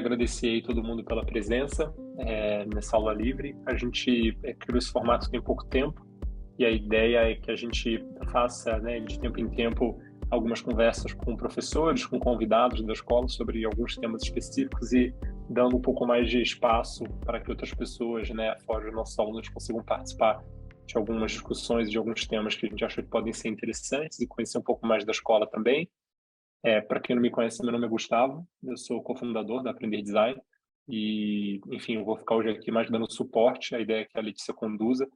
agradecer aí todo mundo pela presença nessa aula livre. A gente criou esse formato tem pouco tempo e a ideia é que a gente faça, né, de tempo em tempo, algumas conversas com professores, com convidados da escola sobre alguns temas específicos e dando um pouco mais de espaço para que outras pessoas, né, fora dos nossos alunos, consigam participar de algumas discussões, de alguns temas que a gente acha que podem ser interessantes e conhecer um pouco mais da escola também. Para quem não me conhece, meu nome é Gustavo, eu sou cofundador da Aprender Design e, enfim, eu vou ficar hoje aqui mais dando suporte, a ideia é que a Letícia conduza.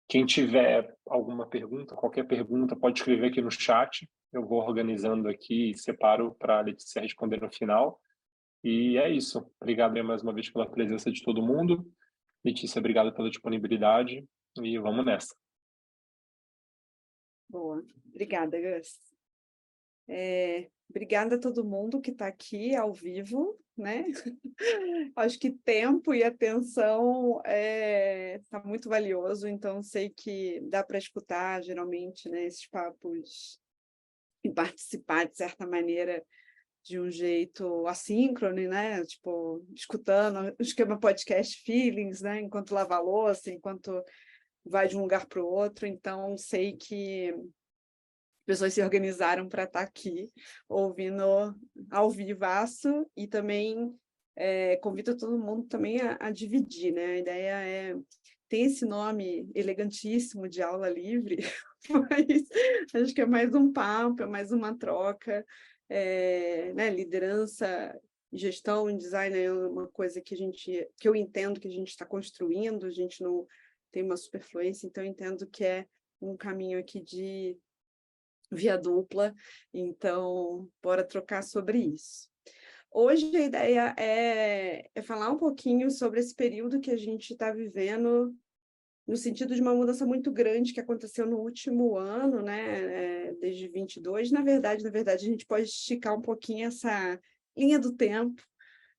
Quem tiver alguma pergunta, qualquer pergunta, pode escrever aqui no chat, eu vou organizando aqui e separo para a Letícia responder no final. E é isso. Obrigado aí mais uma vez pela presença de todo mundo. Letícia, obrigado pela disponibilidade e vamos nessa. Boa, obrigada, Gus. Obrigada a todo mundo que está aqui ao vivo, né? Acho que tempo e atenção tá muito valioso, então sei que dá para escutar, geralmente, né, esses papos e participar, de certa maneira, de um jeito assíncrono, né? Tipo, escutando o esquema podcast Feelings, né? Enquanto lava a louça, enquanto vai de um lugar para o outro, então sei que pessoas se organizaram para estar aqui ouvindo ao vivaço e também convido todo mundo também a dividir, né? A ideia tem esse nome elegantíssimo de aula livre, mas acho que é mais um papo, é mais uma troca, né? Liderança, gestão e design é uma coisa que eu entendo que a gente está construindo, a gente não tem uma superfluência, então eu entendo que é um caminho aqui de via dupla, então bora trocar sobre isso. Hoje a ideia é falar um pouquinho sobre esse período que a gente está vivendo, no sentido de uma mudança muito grande que aconteceu no último ano, né, desde 22. Na verdade, a gente pode esticar um pouquinho essa linha do tempo.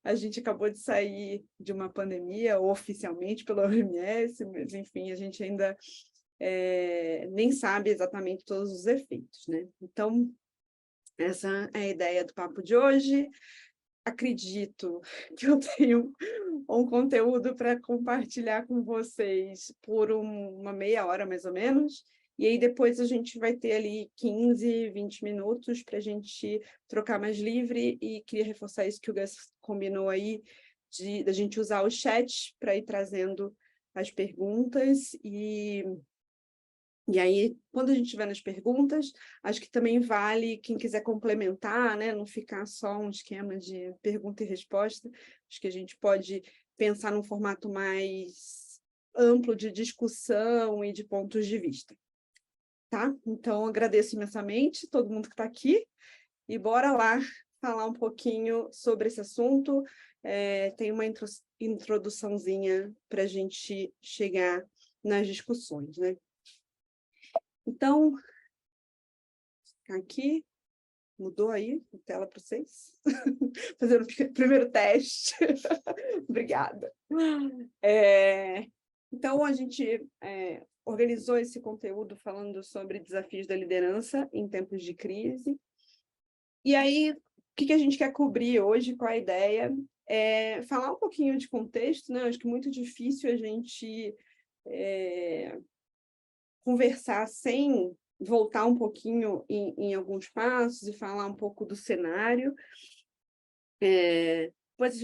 A gente acabou de sair de uma pandemia, oficialmente pela OMS, mas, enfim, a gente ainda nem sabe exatamente todos os efeitos, né? Então, essa é a ideia do papo de hoje. Acredito que eu tenho um conteúdo para compartilhar com vocês por uma meia hora, mais ou menos, e aí depois a gente vai ter ali 15, 20 minutos para a gente trocar mais livre, e queria reforçar isso que o Gus combinou aí, da gente usar o chat para ir trazendo as perguntas, e aí, quando a gente estiver nas perguntas, acho que também vale quem quiser complementar, né? Não ficar só um esquema de pergunta e resposta. Acho que a gente pode pensar num formato mais amplo de discussão e de pontos de vista. Tá? Então, agradeço imensamente todo mundo que está aqui e bora lá falar um pouquinho sobre esse assunto. Tem uma introduçãozinha para a gente chegar nas discussões, né? Então, aqui, mudou aí a tela para vocês? Fazendo o primeiro teste. Obrigada. Então, a gente organizou esse conteúdo falando sobre desafios da liderança em tempos de crise. E aí, o que a gente quer cobrir hoje, qual a ideia? Falar um pouquinho de contexto, né? Acho que é muito difícil a gente conversar sem voltar um pouquinho em alguns passos e falar um pouco do cenário. Depois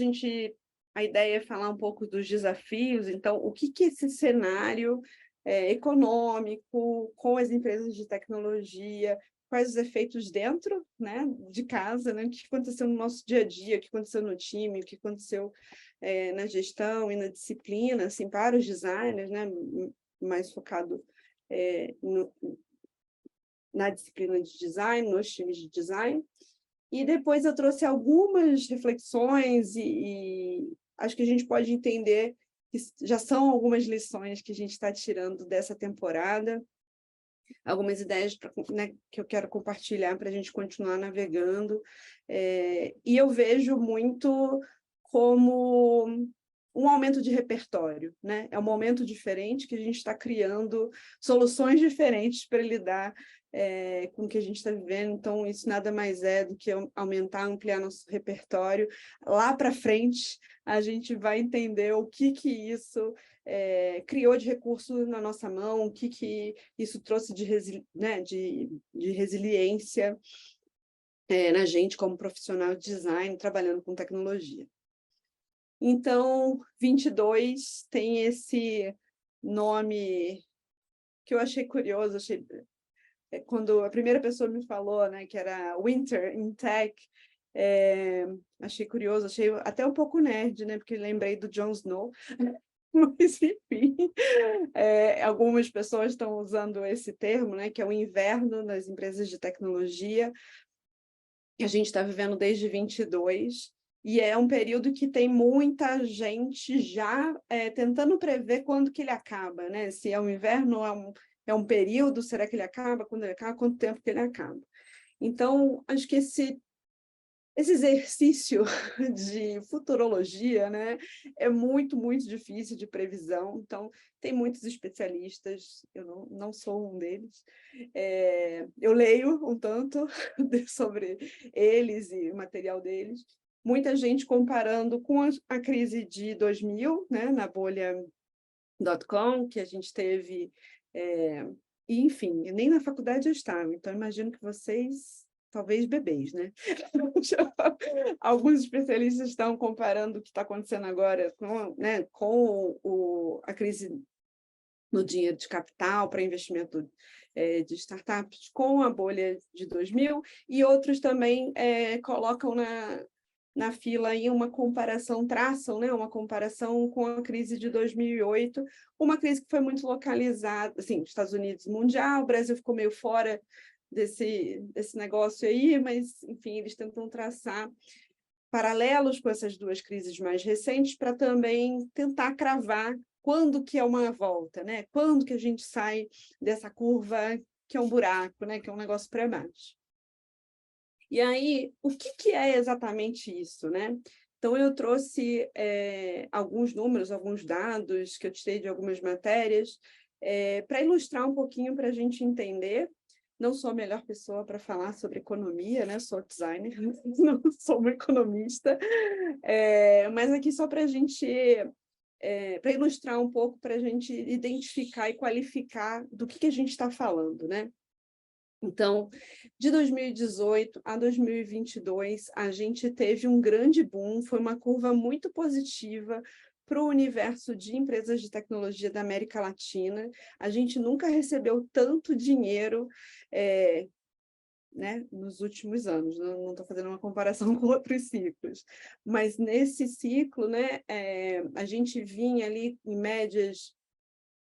a ideia é falar um pouco dos desafios, então, o que esse cenário econômico, com as empresas de tecnologia, quais os efeitos dentro, né, de casa, né, o que aconteceu no nosso dia a dia, o que aconteceu no time, o que aconteceu na gestão e na disciplina, assim, para os designers, né, mais focado na disciplina de design, nos times de design. E depois eu trouxe algumas reflexões e acho que a gente pode entender que já são algumas lições que a gente está tirando dessa temporada, algumas ideias né, que eu quero compartilhar para a gente continuar navegando. E eu vejo muito como um aumento de repertório, né? É um momento diferente que a gente está criando soluções diferentes para lidar com o que a gente está vivendo. Então, isso nada mais é do que aumentar, ampliar nosso repertório. Lá para frente, a gente vai entender o que isso criou de recurso na nossa mão, o que isso trouxe de resiliência na gente como profissional de design, trabalhando com tecnologia. Então, 22 tem esse nome que eu achei curioso, quando a primeira pessoa me falou, né, que era Winter in Tech, achei curioso, achei até um pouco nerd, né, porque lembrei do Jon Snow, mas enfim, algumas pessoas estão usando esse termo, né, que é o inverno nas empresas de tecnologia, que a gente está vivendo desde 22, e é um período que tem muita gente já tentando prever quando que ele acaba, né? Se é um inverno, é um período, será que ele acaba? Quando ele acaba? Quanto tempo que ele acaba? Então, acho que esse exercício de futurologia, né, é muito, muito difícil de previsão. Então, tem muitos especialistas, eu não sou um deles. Eu leio um tanto sobre eles e o material deles. Muita gente comparando com a crise de 2000, né, na bolha.com, que a gente teve. Enfim, nem na faculdade eu estava, então imagino que vocês... talvez bebês, né? Alguns especialistas estão comparando o que está acontecendo agora com a crise no dinheiro de capital para investimento de startups, com a bolha de 2000, e outros também colocam na fila aí uma comparação, traçam, né, uma comparação com a crise de 2008, uma crise que foi muito localizada, assim, Estados Unidos mundial, o Brasil ficou meio fora desse negócio aí, mas, enfim, eles tentam traçar paralelos com essas duas crises mais recentes para também tentar cravar quando que é uma volta, né? Quando que a gente sai dessa curva que é um buraco, né? Que é um negócio para baixo. E aí, o que é exatamente isso, né? Então, eu trouxe alguns números, alguns dados que eu tirei de algumas matérias para ilustrar um pouquinho para a gente entender. Não sou a melhor pessoa para falar sobre economia, né? Sou designer, não sou uma economista, mas aqui só para a gente, para ilustrar um pouco, para a gente identificar e qualificar do que a gente está falando, né? Então, de 2018 a 2022, a gente teve um grande boom, foi uma curva muito positiva para o universo de empresas de tecnologia da América Latina. A gente nunca recebeu tanto dinheiro né, nos últimos anos, não estou fazendo uma comparação com outros ciclos, mas nesse ciclo, né, a gente vinha ali em médias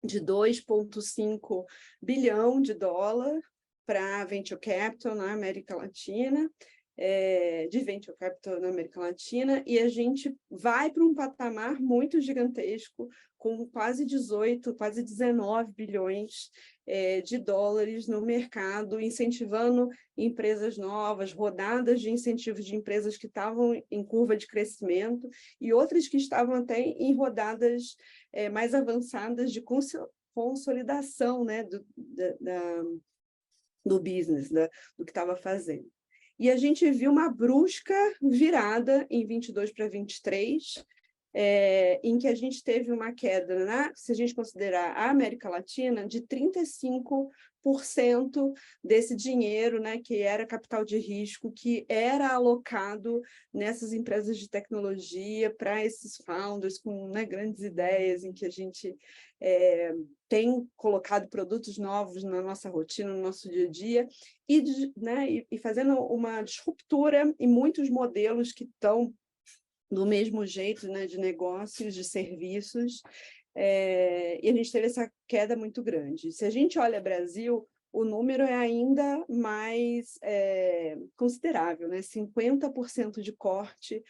de 2,5 bilhão de dólar para Venture Capital na América Latina, de Venture Capital na América Latina, e a gente vai para um patamar muito gigantesco, com quase 18, quase 19 bilhões de dólares no mercado, incentivando empresas novas, rodadas de incentivos de empresas que estavam em curva de crescimento e outras que estavam até em rodadas mais avançadas de consolidação, né, do business, do que estava fazendo. E a gente viu uma brusca virada em 22 para 23, em que a gente teve uma queda, se a gente considerar a América Latina, de 35% desse dinheiro, né, que era capital de risco, que era alocado nessas empresas de tecnologia para esses founders com, né, grandes ideias, em que a gente tem colocado produtos novos na nossa rotina, no nosso dia a dia, e fazendo uma disruptura em muitos modelos que estão do mesmo jeito, né, de negócios, de serviços, e a gente teve essa queda muito grande. Se a gente olha Brasil, o número é ainda mais considerável, né? 50% de corte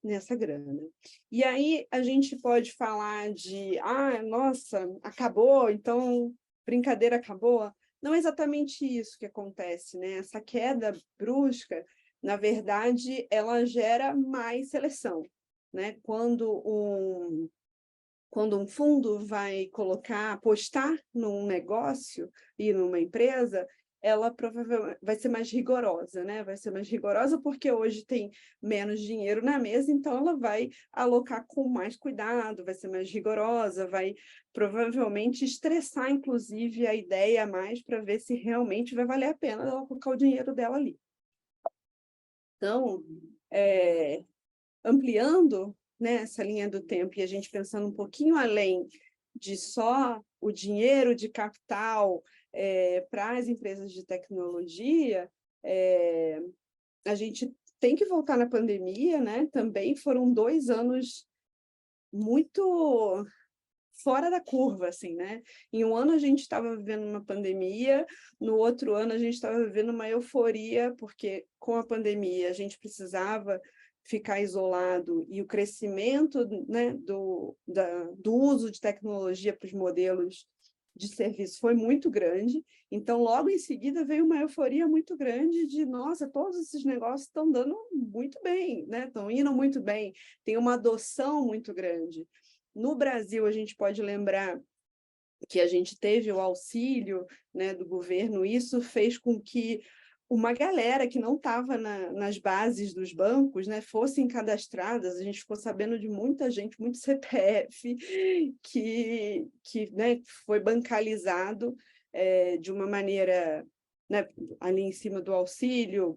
nessa grana. E aí a gente pode falar de, nossa, acabou, então brincadeira acabou. Não é exatamente isso que acontece, né? Essa queda brusca, na verdade, ela gera mais seleção, né? Quando quando um fundo vai apostar num negócio e numa empresa, ela provavelmente vai ser mais rigorosa, né? Vai ser mais rigorosa porque hoje tem menos dinheiro na mesa, então ela vai alocar com mais cuidado, vai ser mais rigorosa, vai provavelmente estressar, inclusive, a ideia a mais para ver se realmente vai valer a pena ela colocar o dinheiro dela ali. Então, ampliando, né, essa linha do tempo e a gente pensando um pouquinho além de só o dinheiro de capital para as empresas de tecnologia, a gente tem que voltar na pandemia, né? Também foram 2 anos muito fora da curva, assim, né? Em um ano a gente estava vivendo uma pandemia, no outro ano a gente estava vivendo uma euforia, porque com a pandemia a gente precisava ficar isolado e o crescimento, né, do uso de tecnologia para os modelos de serviço foi muito grande. Então, logo em seguida, veio uma euforia muito grande de, nossa, todos esses negócios estão dando muito bem, né? Estão indo muito bem, tem uma adoção muito grande. No Brasil, a gente pode lembrar que a gente teve o auxílio, né, do governo, isso fez com que uma galera que não estava nas bases dos bancos, né, fossem cadastradas. A gente ficou sabendo de muita gente, muito CPF, né, foi bancalizado de uma maneira, né, ali em cima do auxílio,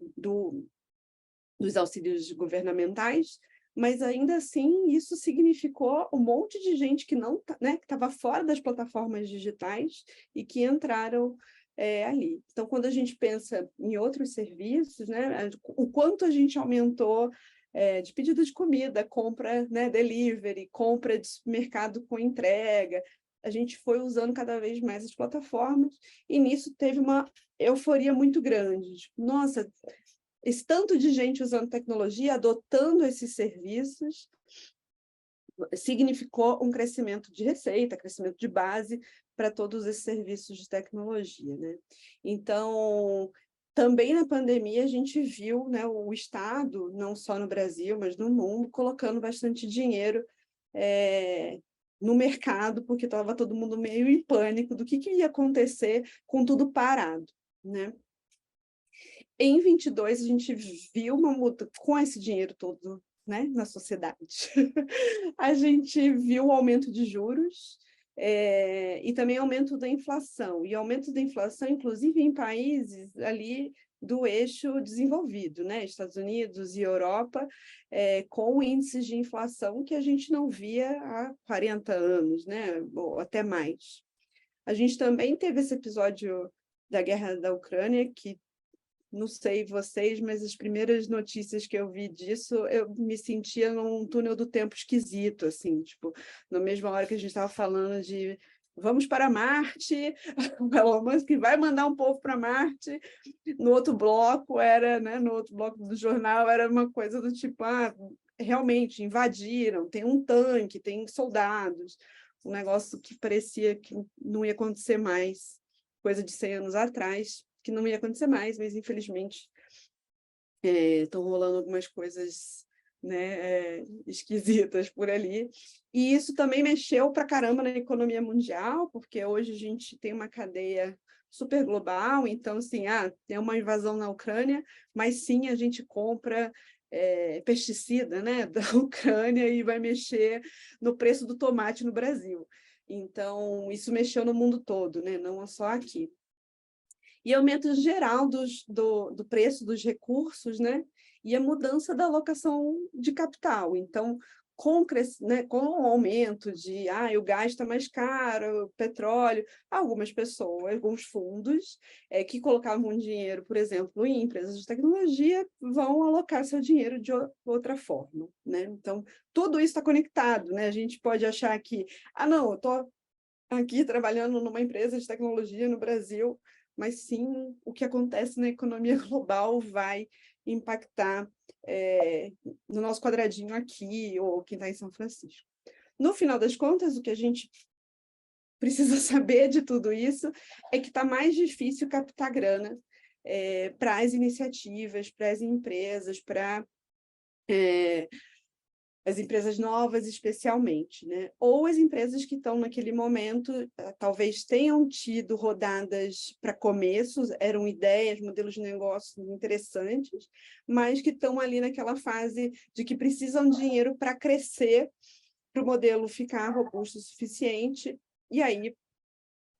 dos auxílios governamentais, mas ainda assim isso significou um monte de gente que não, né, que estava fora das plataformas digitais e que entraram ali. Então, quando a gente pensa em outros serviços, né, o quanto a gente aumentou de pedido de comida, compra, né, delivery, compra de supermercado com entrega, a gente foi usando cada vez mais as plataformas e nisso teve uma euforia muito grande. Tipo, nossa, esse tanto de gente usando tecnologia, adotando esses serviços, significou um crescimento de receita, crescimento de base para todos esses serviços de tecnologia, né? Então, também na pandemia, a gente viu, né, o Estado, não só no Brasil, mas no mundo, colocando bastante dinheiro no mercado, porque estava todo mundo meio em pânico do que ia acontecer com tudo parado, né? Em 22, a gente viu uma mudança com esse dinheiro todo, né, na sociedade. A gente viu o aumento de juros e também aumento da inflação. E aumento da inflação, inclusive, em países ali do eixo desenvolvido, né, Estados Unidos e Europa, com índices de inflação que a gente não via há 40 anos, né, ou até mais. A gente também teve esse episódio da guerra da Ucrânia, que não sei vocês, mas as primeiras notícias que eu vi disso, eu me sentia num túnel do tempo esquisito, assim, tipo, na mesma hora que a gente estava falando de vamos para Marte, o Elon Musk vai mandar um povo para Marte, no outro bloco era, né, no outro bloco do jornal era uma coisa do tipo, realmente invadiram, tem um tanque, tem soldados, um negócio que parecia que não ia acontecer mais, coisa de 100 anos atrás, que não ia acontecer mais, mas infelizmente estão rolando algumas coisas, né, esquisitas por ali. E isso também mexeu para caramba na economia mundial, porque hoje a gente tem uma cadeia super global, então, assim, tem uma invasão na Ucrânia, mas sim, a gente compra pesticida, né, da Ucrânia e vai mexer no preço do tomate no Brasil. Então, isso mexeu no mundo todo, né, não só aqui. E aumento geral do preço dos recursos, né? E a mudança da alocação de capital. Então, né, com o aumento de o gás está mais caro, o petróleo, algumas pessoas, alguns fundos que colocavam dinheiro, por exemplo, em empresas de tecnologia, vão alocar seu dinheiro de outra forma, né? Então, tudo isso está conectado, né? A gente pode achar que, não, eu estou aqui trabalhando numa empresa de tecnologia no Brasil, mas sim o que acontece na economia global vai impactar no nosso quadradinho aqui, ou quem está em São Francisco. No final das contas, o que a gente precisa saber de tudo isso é que está mais difícil captar grana para as iniciativas, para as empresas, para as empresas novas especialmente, né? Ou as empresas que estão naquele momento, talvez tenham tido rodadas para começos, eram ideias, modelos de negócio interessantes, mas que estão ali naquela fase de que precisam de dinheiro para crescer, para o modelo ficar robusto o suficiente, e aí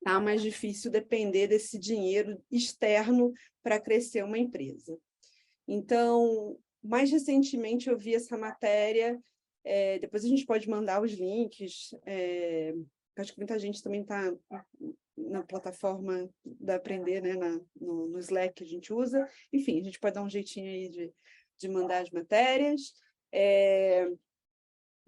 tá mais difícil depender desse dinheiro externo para crescer uma empresa. Então, mais recentemente eu vi essa matéria, depois a gente pode mandar os links, acho que muita gente também está na plataforma da Aprender, né, no Slack que a gente usa, enfim, a gente pode dar um jeitinho aí de mandar as matérias,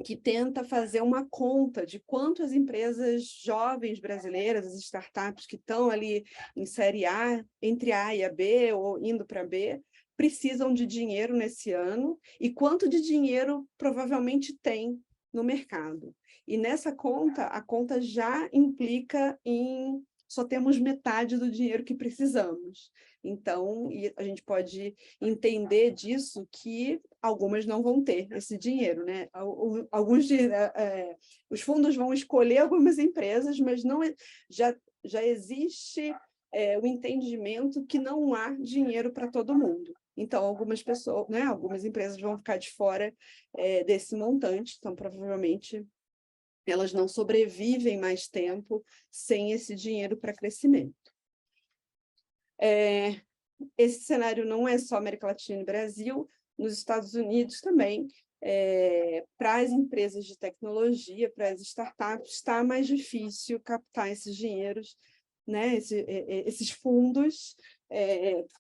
que tenta fazer uma conta de quanto as empresas jovens brasileiras, as startups que estão ali em série A, entre A e a B, ou indo para B, precisam de dinheiro nesse ano e quanto de dinheiro provavelmente tem no mercado. E nessa conta, a conta já implica em só temos metade do dinheiro que precisamos. Então, a gente pode entender disso que algumas não vão ter esse dinheiro, né? Os fundos vão escolher algumas empresas, mas não já existe o entendimento que não há dinheiro para todo mundo. Então, algumas pessoas, né, algumas empresas vão ficar de fora desse montante, então provavelmente elas não sobrevivem mais tempo sem esse dinheiro para crescimento. Esse cenário não é só América Latina e Brasil, nos Estados Unidos também, para as empresas de tecnologia, para as startups, está mais difícil captar esses dinheiros, né, esses fundos,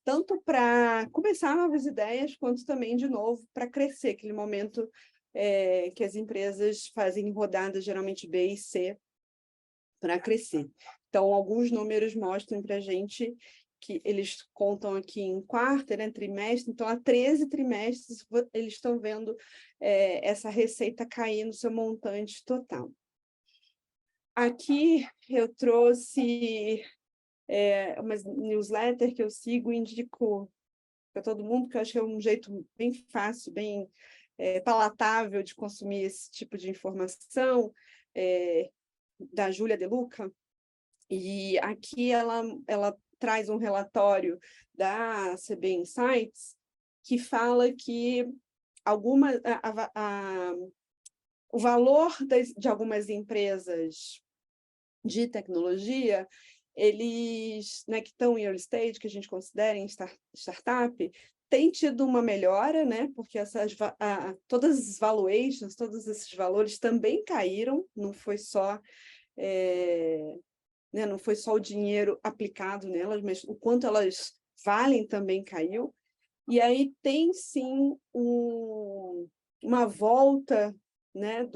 tanto para começar novas ideias, quanto também, de novo, para crescer, aquele momento que as empresas fazem rodadas, geralmente B e C, para crescer. Então, alguns números mostram para a gente que eles contam aqui em quarto, né, trimestre, então há 13 trimestres eles estão vendo essa receita cair no seu montante total. Aqui eu trouxe uma newsletter que eu sigo e indico para todo mundo, que eu acho que é um jeito bem fácil, bem palatável de consumir esse tipo de informação, da Júlia De Luca, e aqui ela traz um relatório da CB Insights que fala que o valor de algumas empresas de tecnologia, eles, né, que estão em early stage, que a gente considera em startup, tem tido uma melhora, né, porque todas as valuations, todos esses valores também caíram, não foi só né, não foi só o dinheiro aplicado nelas, mas o quanto elas valem também caiu. E aí tem, sim, uma volta, né,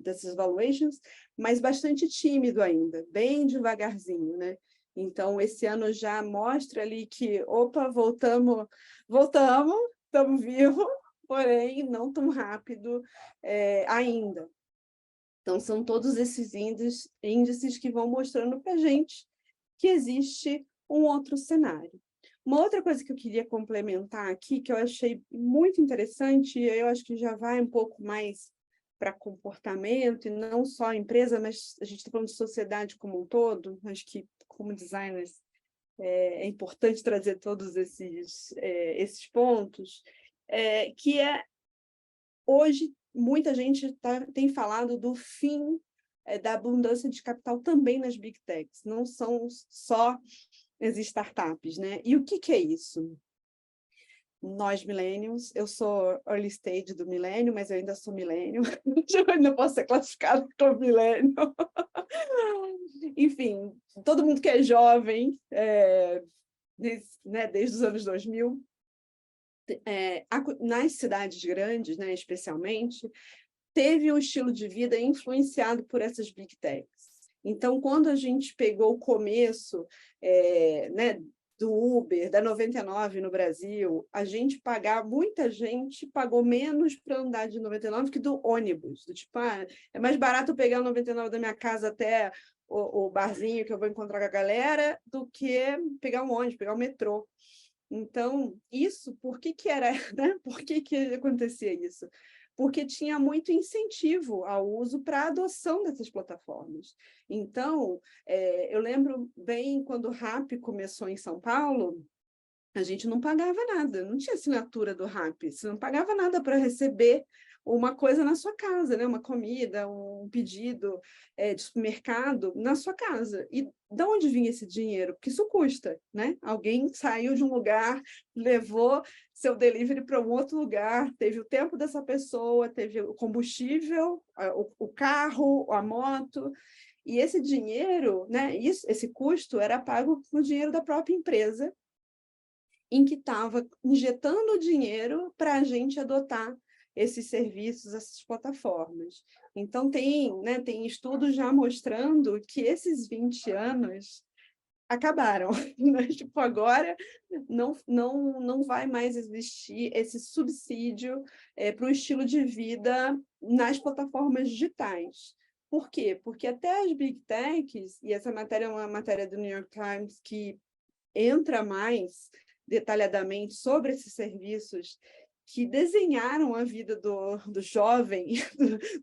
dessas valuations, mas bastante tímido ainda, bem devagarzinho, né? Então, esse ano já mostra ali que, opa, voltamos, estamos vivos, porém não tão rápido ainda. Então, são todos esses índices que vão mostrando para a gente que existe um outro cenário. Uma outra coisa que eu queria complementar aqui, que eu achei muito interessante, e eu acho que já vai um pouco mais para comportamento, e não só a empresa, mas a gente está falando de sociedade como um todo, acho que, como designers, é importante trazer todos esses pontos, que hoje, muita gente tem falado do fim da abundância de capital também nas big techs, não são só as startups, né? E o que é isso? Nós, millennials, eu sou early stage do milênio, mas eu ainda sou milênio, eu ainda posso ser classificado como milênio. Enfim, todo mundo que é jovem, desde os anos 2000, nas cidades grandes, né, especialmente, teve um estilo de vida influenciado por essas big techs. Então, quando a gente pegou o começo né, do Uber, da 99 no Brasil, muita gente pagou menos para andar de 99 que do ônibus. Do tipo, é mais barato pegar o 99 da minha casa até o barzinho que eu vou encontrar com a galera do que pegar um ônibus, pegar o metrô. Então, isso, por que era, né? Por que acontecia isso? porque tinha muito incentivo ao uso para a adoção dessas plataformas. Então, eu lembro bem quando o Rappi começou em São Paulo, a gente não pagava nada, não tinha assinatura do Rappi, você não pagava nada para receber uma coisa na sua casa, né? Uma comida, um pedido de supermercado na sua casa. E de onde vinha esse dinheiro? Porque isso custa, né? Alguém saiu de um lugar, levou seu delivery para um outro lugar, teve o tempo dessa pessoa, teve o combustível, o carro, a moto. E esse dinheiro, né? Esse custo era pago com o dinheiro da própria empresa, em que estava injetando dinheiro para a gente adotar esses serviços, essas plataformas. Então, tem estudos já mostrando que esses 20 anos acabaram. Né? Tipo, agora não vai mais existir esse subsídio para o estilo de vida nas plataformas digitais. Por quê? Porque até as Big Techs, e essa matéria é uma matéria do New York Times que entra mais detalhadamente sobre esses serviços que desenharam a vida do jovem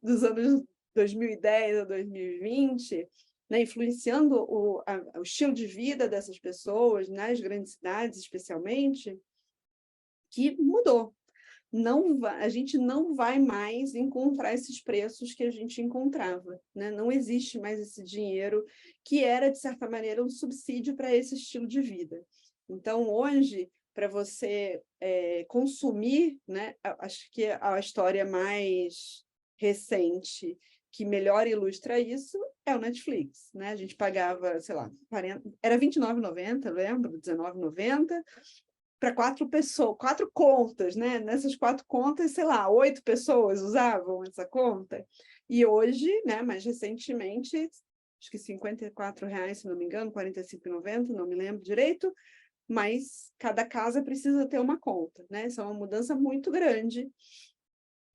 dos anos 2010 a 2020, né, influenciando o estilo de vida dessas pessoas, nas grandes cidades especialmente, que mudou. A gente não vai mais encontrar esses preços que a gente encontrava, né? Não existe mais esse dinheiro que era, de certa maneira, um subsídio para esse estilo de vida. Então, hoje, para você consumir, né, acho que a história mais recente que melhor ilustra isso é o Netflix, né? A gente pagava, sei lá, era R$ 29,90, lembro, R$19,90, para 4 pessoas, 4 contas, né? Nessas 4 contas, sei lá, 8 pessoas usavam essa conta. E hoje, né, mais recentemente, acho que R$ 54,00, se não me engano, R$ 45,90, não me lembro direito, mas cada casa precisa ter uma conta, né? Isso é uma mudança muito grande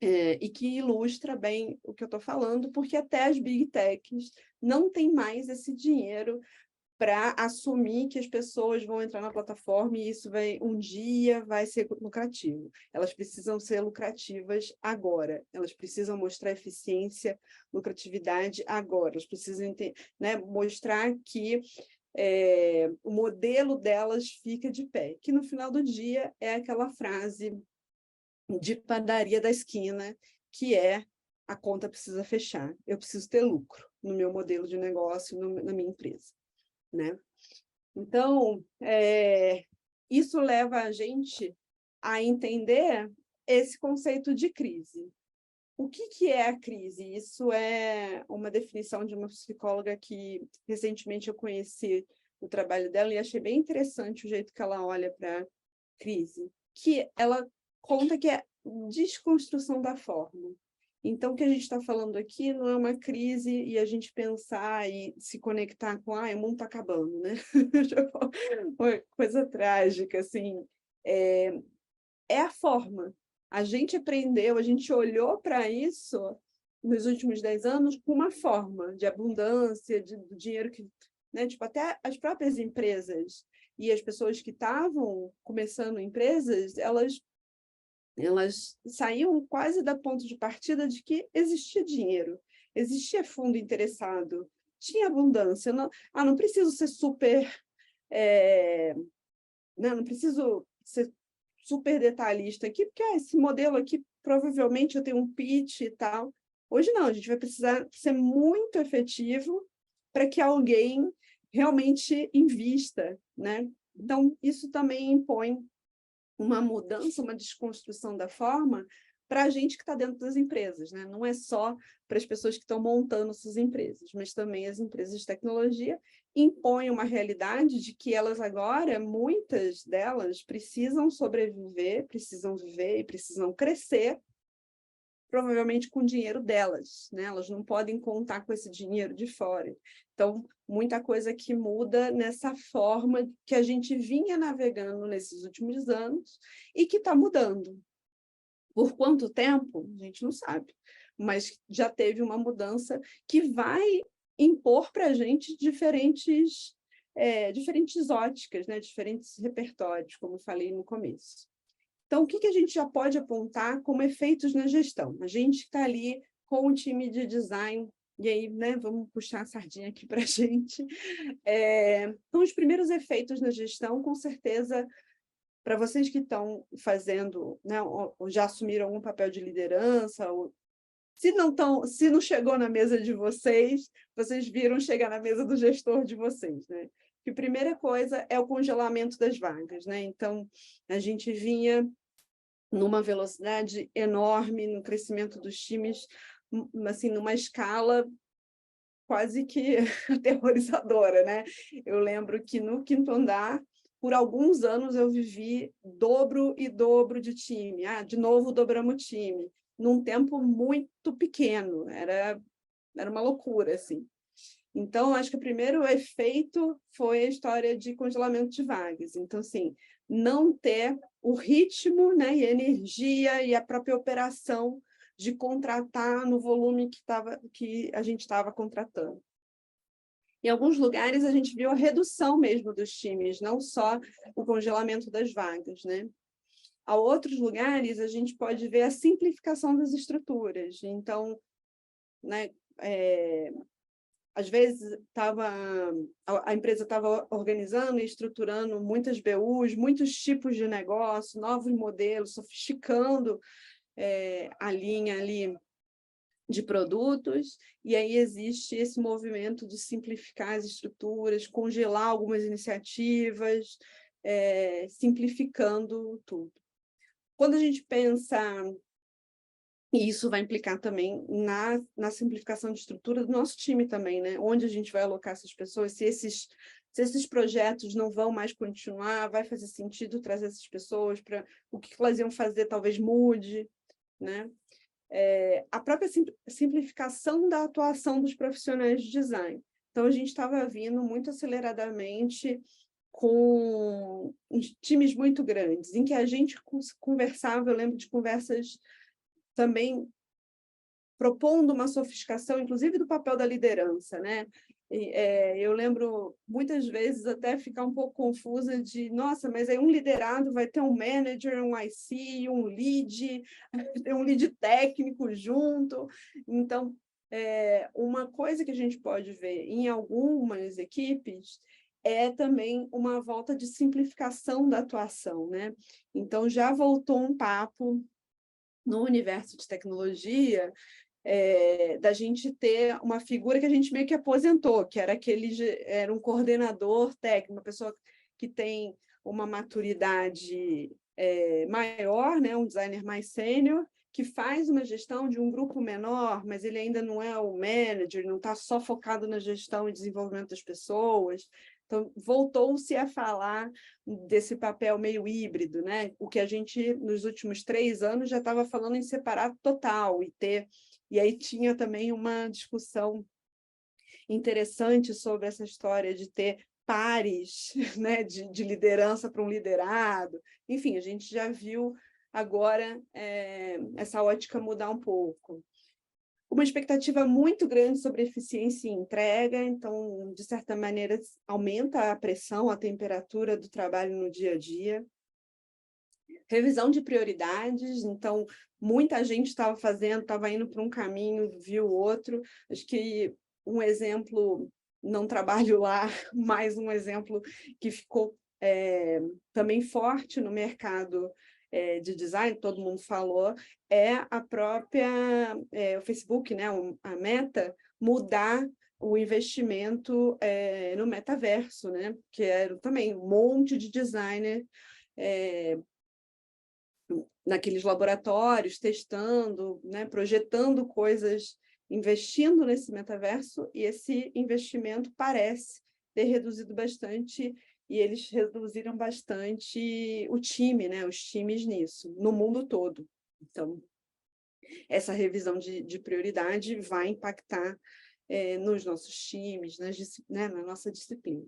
e que ilustra bem o que eu estou falando, porque até as Big Techs não têm mais esse dinheiro para assumir que as pessoas vão entrar na plataforma e isso um dia vai ser lucrativo. Elas precisam ser lucrativas agora, elas precisam mostrar eficiência, lucratividade agora, elas precisam né, mostrar que o modelo delas fica de pé, que no final do dia é aquela frase de padaria da esquina, que é: a conta precisa fechar, eu preciso ter lucro no meu modelo de negócio, na minha empresa. Né? Então, isso leva a gente a entender esse conceito de crise. O que é a crise? Isso é uma definição de uma psicóloga que recentemente eu conheci o trabalho dela e achei bem interessante o jeito que ela olha para a crise, que ela conta que é desconstrução da forma. Então, o que a gente está falando aqui não é uma crise e a gente pensar e se conectar com o mundo está acabando, né? Uma coisa trágica, assim. É a forma. A gente aprendeu, a gente olhou para isso nos últimos 10 anos com uma forma de abundância, do dinheiro que... Né? Tipo, até as próprias empresas e as pessoas que estavam começando empresas, elas saíam quase da ponto de partida de que existia dinheiro, existia fundo interessado, tinha abundância. Não preciso ser super... não preciso ser super detalhista aqui, porque esse modelo aqui, provavelmente eu tenho um pitch e tal. Hoje não, a gente vai precisar ser muito efetivo para que alguém realmente invista, né? Então, isso também impõe uma mudança, uma desconstrução da forma para a gente que está dentro das empresas, né? Não é só para as pessoas que estão montando suas empresas, mas também as empresas de tecnologia impõem uma realidade de que elas agora, muitas delas, precisam sobreviver, precisam viver e precisam crescer, provavelmente com o dinheiro delas, né? Elas não podem contar com esse dinheiro de fora. Então, muita coisa que muda nessa forma que a gente vinha navegando nesses últimos anos e que está mudando. Por quanto tempo? A gente não sabe, mas já teve uma mudança que vai impor para a gente diferentes óticas, né? Diferentes repertórios, como eu falei no começo. Então, o que a gente já pode apontar como efeitos na gestão? A gente está ali com o time de design, e aí, né, vamos puxar a sardinha aqui para a gente. Então, os primeiros efeitos na gestão, com certeza, para vocês que estão fazendo, né, ou já assumiram algum papel de liderança, ou se não chegou na mesa de vocês, vocês viram chegar na mesa do gestor de vocês, né? Que a primeira coisa é o congelamento das vagas, né? Então, a gente vinha numa velocidade enorme no crescimento dos times, assim, numa escala quase que aterrorizadora, né? Eu lembro que no quinto andar, por alguns anos, eu vivi dobro e dobro de time. De novo, dobramos o time, num tempo muito pequeno. Era uma loucura, assim. Então, acho que o primeiro efeito foi a história de congelamento de vagas. Então, assim, não ter o ritmo, né, e a energia e a própria operação de contratar no volume que a gente estava contratando. Em alguns lugares, a gente viu a redução mesmo dos times, não só o congelamento das vagas, né? A outros lugares, a gente pode ver a simplificação das estruturas. Então, né, às vezes a empresa estava organizando e estruturando muitas BUs, muitos tipos de negócio, novos modelos, sofisticando a linha ali de produtos, e aí existe esse movimento de simplificar as estruturas, congelar algumas iniciativas, simplificando tudo. Quando a gente pensa, e isso vai implicar também na simplificação de estrutura do nosso time também, né? Onde a gente vai alocar essas pessoas, se esses projetos não vão mais continuar, vai fazer sentido trazer essas pessoas para o que elas iam fazer, talvez mude, né? A própria simplificação da atuação dos profissionais de design. Então, a gente estava vindo muito aceleradamente com times muito grandes, em que a gente conversava, eu lembro de conversas também propondo uma sofisticação, inclusive do papel da liderança, né? Eu lembro muitas vezes até ficar um pouco confusa de, nossa, mas aí um liderado vai ter um manager, um IC, um lead técnico junto. Então, uma coisa que a gente pode ver em algumas equipes é também uma volta de simplificação da atuação, né? Então, já voltou um papo no universo de tecnologia, da gente ter uma figura que a gente meio que aposentou, que era um coordenador técnico, uma pessoa que tem uma maturidade maior, né, um designer mais sênior, que faz uma gestão de um grupo menor, mas ele ainda não é o manager, não está só focado na gestão e desenvolvimento das pessoas. Então, voltou-se a falar desse papel meio híbrido, né? O que a gente, nos últimos 3 anos, já estava falando em separar total e aí tinha também uma discussão interessante sobre essa história de ter pares, né, de liderança para um liderado. Enfim, a gente já viu agora essa ótica mudar um pouco. Uma expectativa muito grande sobre eficiência e entrega, então, de certa maneira, aumenta a pressão, a temperatura do trabalho no dia a dia. Revisão de prioridades, então, muita gente estava indo para um caminho, viu outro. Acho que um exemplo, não trabalho lá, mas um exemplo que ficou também forte no mercado de design, todo mundo falou, é a própria, o Facebook, né, a Meta, mudar o investimento no metaverso, né, que era também um monte de designer naqueles laboratórios, testando, né, projetando coisas, investindo nesse metaverso, e esse investimento parece ter reduzido bastante, e eles reduziram bastante o time, né, os times nisso, no mundo todo. Então, essa revisão de prioridade vai impactar nos nossos times, na nossa disciplina.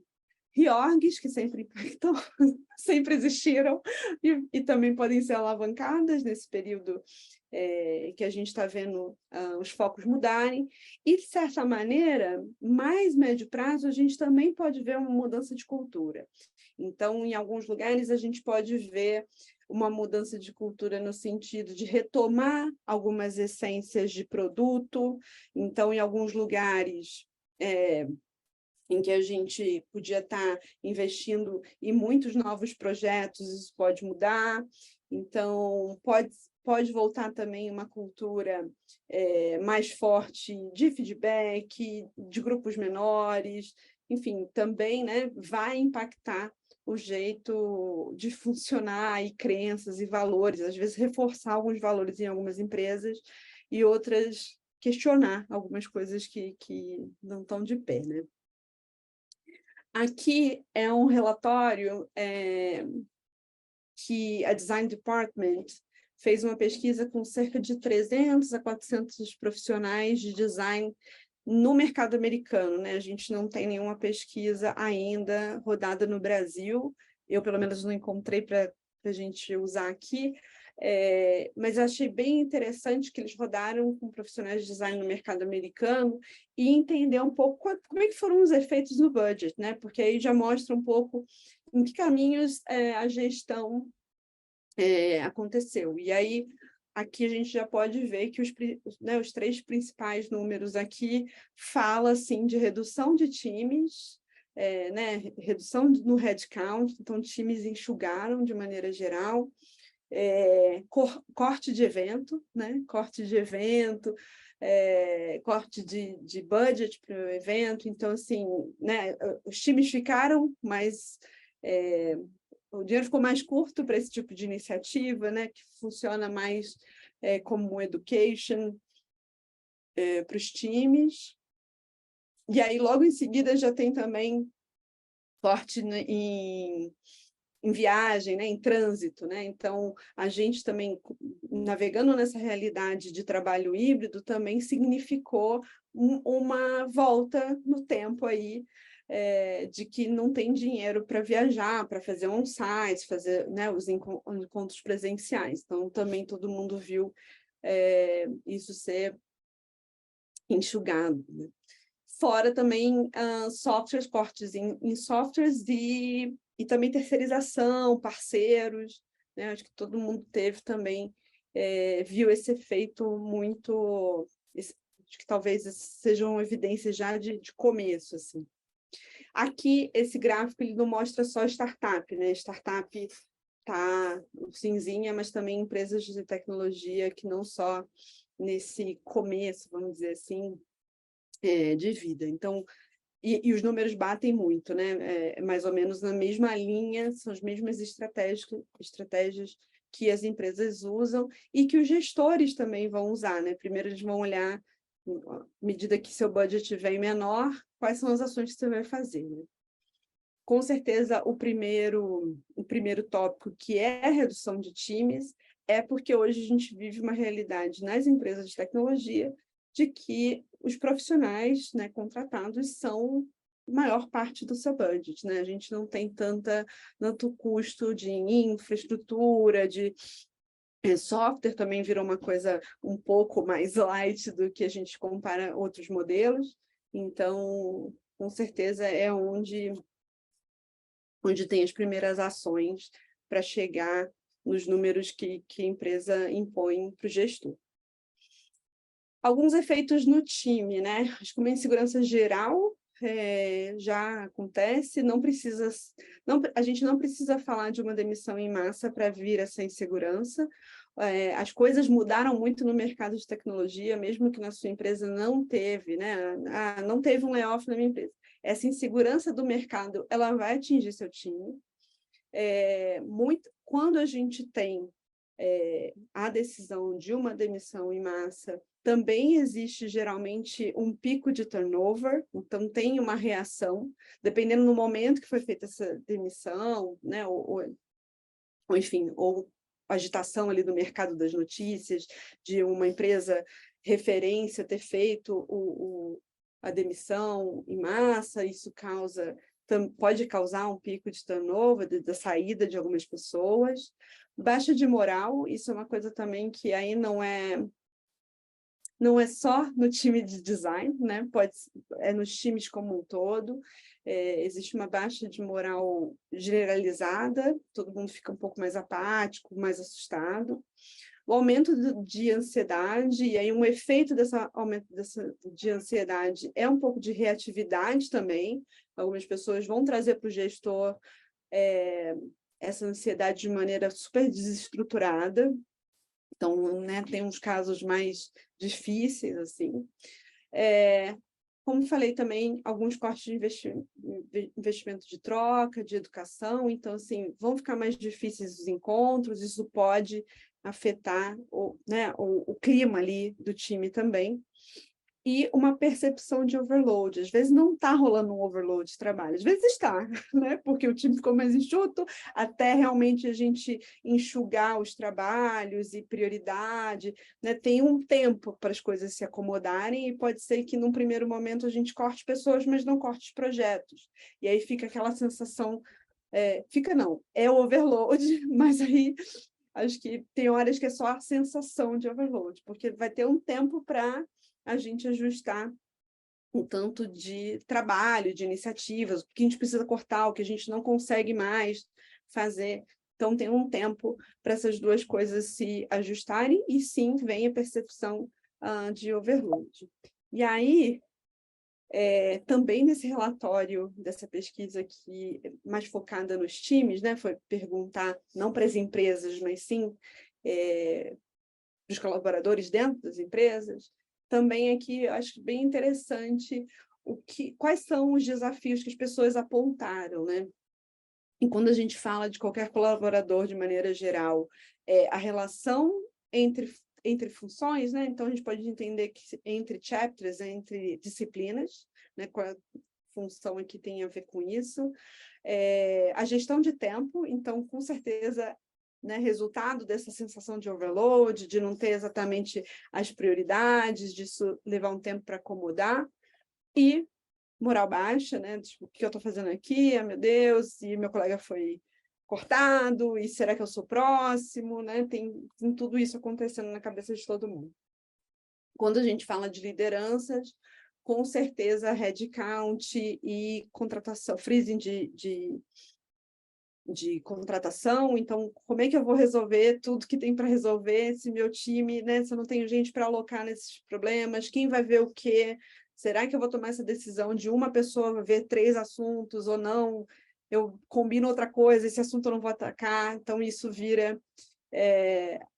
reorgs, que sempre impactam, sempre existiram, e também podem ser alavancadas nesse período que a gente está vendo os focos mudarem, e, de certa maneira, mais médio prazo, a gente também pode ver uma mudança de cultura. Então, em alguns lugares, a gente pode ver uma mudança de cultura no sentido de retomar algumas essências de produto. Então, em alguns lugares em que a gente podia estar investindo em muitos novos projetos, isso pode mudar. Então, pode voltar também uma cultura mais forte de feedback, de grupos menores, enfim, também, né, vai impactar o jeito de funcionar e crenças e valores, às vezes reforçar alguns valores em algumas empresas e outras questionar algumas coisas que não estão de pé, né? Aqui é um relatório que a Design Department fez uma pesquisa com cerca de 300 a 400 profissionais de design no mercado americano, né? A gente não tem nenhuma pesquisa ainda rodada no Brasil, eu pelo menos não encontrei para a gente usar aqui, mas achei bem interessante que eles rodaram com profissionais de design no mercado americano e entender um pouco como é que foram os efeitos no budget, né? Porque aí já mostra um pouco em que caminhos a gestão aconteceu. E aí, aqui a gente já pode ver que os 3 principais números aqui falam assim, de redução de times, né? Redução no headcount, então times enxugaram de maneira geral, corte de evento, né? Corte de evento, corte de budget para o evento, então, assim, né? Os times ficaram mais... o dinheiro ficou mais curto para esse tipo de iniciativa, né? Que funciona mais como education para os times. E aí, logo em seguida, já tem também corte em viagem, né, em trânsito, né? Então, a gente também, navegando nessa realidade de trabalho híbrido, também significou uma volta no tempo aí, de que não tem dinheiro para viajar, para fazer on-site, fazer, né, os encontros presenciais. Então, também todo mundo viu isso ser enxugado, né? Fora também softwares, cortes em softwares e também terceirização, parceiros, né? Acho que todo mundo teve também, viu esse efeito muito... acho que talvez sejam evidências já de começo, assim. Aqui, esse gráfico ele não mostra só startup, né? Startup tá cinzinha, mas também empresas de tecnologia que não só nesse começo, vamos dizer assim, de vida. Então, e os números batem muito, né? Mais ou menos na mesma linha, são as mesmas estratégias que as empresas usam e que os gestores também vão usar, né? Primeiro eles vão olhar, à medida que seu budget vem menor, quais são as ações que você vai fazer, né? Com certeza, o primeiro tópico, que é a redução de times, é porque hoje a gente vive uma realidade nas empresas de tecnologia de que os profissionais, né, contratados são a maior parte do seu budget, né? A gente não tem tanto custo de infraestrutura, de software também virou uma coisa um pouco mais light do que a gente compara outros modelos. Então, com certeza, é onde tem as primeiras ações para chegar nos números que a empresa impõe para o gestor. Alguns efeitos no time, né? Acho que uma insegurança geral já acontece, a gente não precisa falar de uma demissão em massa para vir essa insegurança. As coisas mudaram muito no mercado de tecnologia, mesmo que na sua empresa não teve, né? Não teve um layoff na minha empresa. Essa insegurança do mercado, ela vai atingir seu time. Quando a gente tem a decisão de uma demissão em massa, também existe geralmente um pico de turnover, então tem uma reação, dependendo do momento que foi feita essa demissão, né, ou enfim, ou agitação ali do mercado das notícias, de uma empresa referência ter feito a demissão em massa, isso causa pode causar um pico de turnover, da saída de algumas pessoas. Baixa de moral, isso é uma coisa também que aí não é só no time de design, né? É nos times como um todo. Existe uma baixa de moral generalizada, todo mundo fica um pouco mais apático, mais assustado. O aumento de ansiedade, e aí um efeito desse aumento de ansiedade é um pouco de reatividade também. Algumas pessoas vão trazer para o gestor essa ansiedade de maneira super desestruturada. Então, né, tem uns casos mais difíceis, assim. Como falei também, alguns cortes de investimento de troca, de educação. Então, assim, vão ficar mais difíceis os encontros, isso pode afetar o clima ali do time também. E uma percepção de overload. Às vezes não está rolando um overload de trabalho, às vezes está, né? Porque o time ficou mais enxuto, até realmente a gente enxugar os trabalhos e prioridade, né? Tem um tempo para as coisas se acomodarem e pode ser que num primeiro momento a gente corte pessoas, mas não corte projetos. E aí fica aquela sensação, é o overload, mas aí acho que tem horas que é só a sensação de overload, porque vai ter um tempo para a gente ajustar o tanto de trabalho, de iniciativas, o que a gente precisa cortar, o que a gente não consegue mais fazer. Então, tem um tempo para essas duas coisas se ajustarem e, sim, vem a percepção de overload. E aí, também nesse relatório, dessa pesquisa aqui, mais focada nos times, né, foi perguntar, não para as empresas, mas sim para os colaboradores dentro das empresas. Também aqui, eu acho bem interessante quais são os desafios que as pessoas apontaram, né? E quando a gente fala de qualquer colaborador de maneira geral, a relação entre funções, né? Então, a gente pode entender que entre chapters, entre disciplinas, né? Qual a função aqui tem a ver com isso. A gestão de tempo, então, com certeza, né, resultado dessa sensação de overload, de não ter exatamente as prioridades, disso levar um tempo para acomodar, e moral baixa, né? Tipo, o que eu estou fazendo aqui? Ah, meu Deus, e meu colega foi cortado, e será que eu sou próximo? Né? Tem tudo isso acontecendo na cabeça de todo mundo. Quando a gente fala de lideranças, com certeza headcount e contratação, freezing de contratação. Então, como é que eu vou resolver tudo que tem para resolver se meu time, né, se eu não tenho gente para alocar nesses problemas, quem vai ver o quê? Será que eu vou tomar essa decisão de uma pessoa ver 3 assuntos ou não? Eu combino outra coisa, esse assunto eu não vou atacar, então isso vira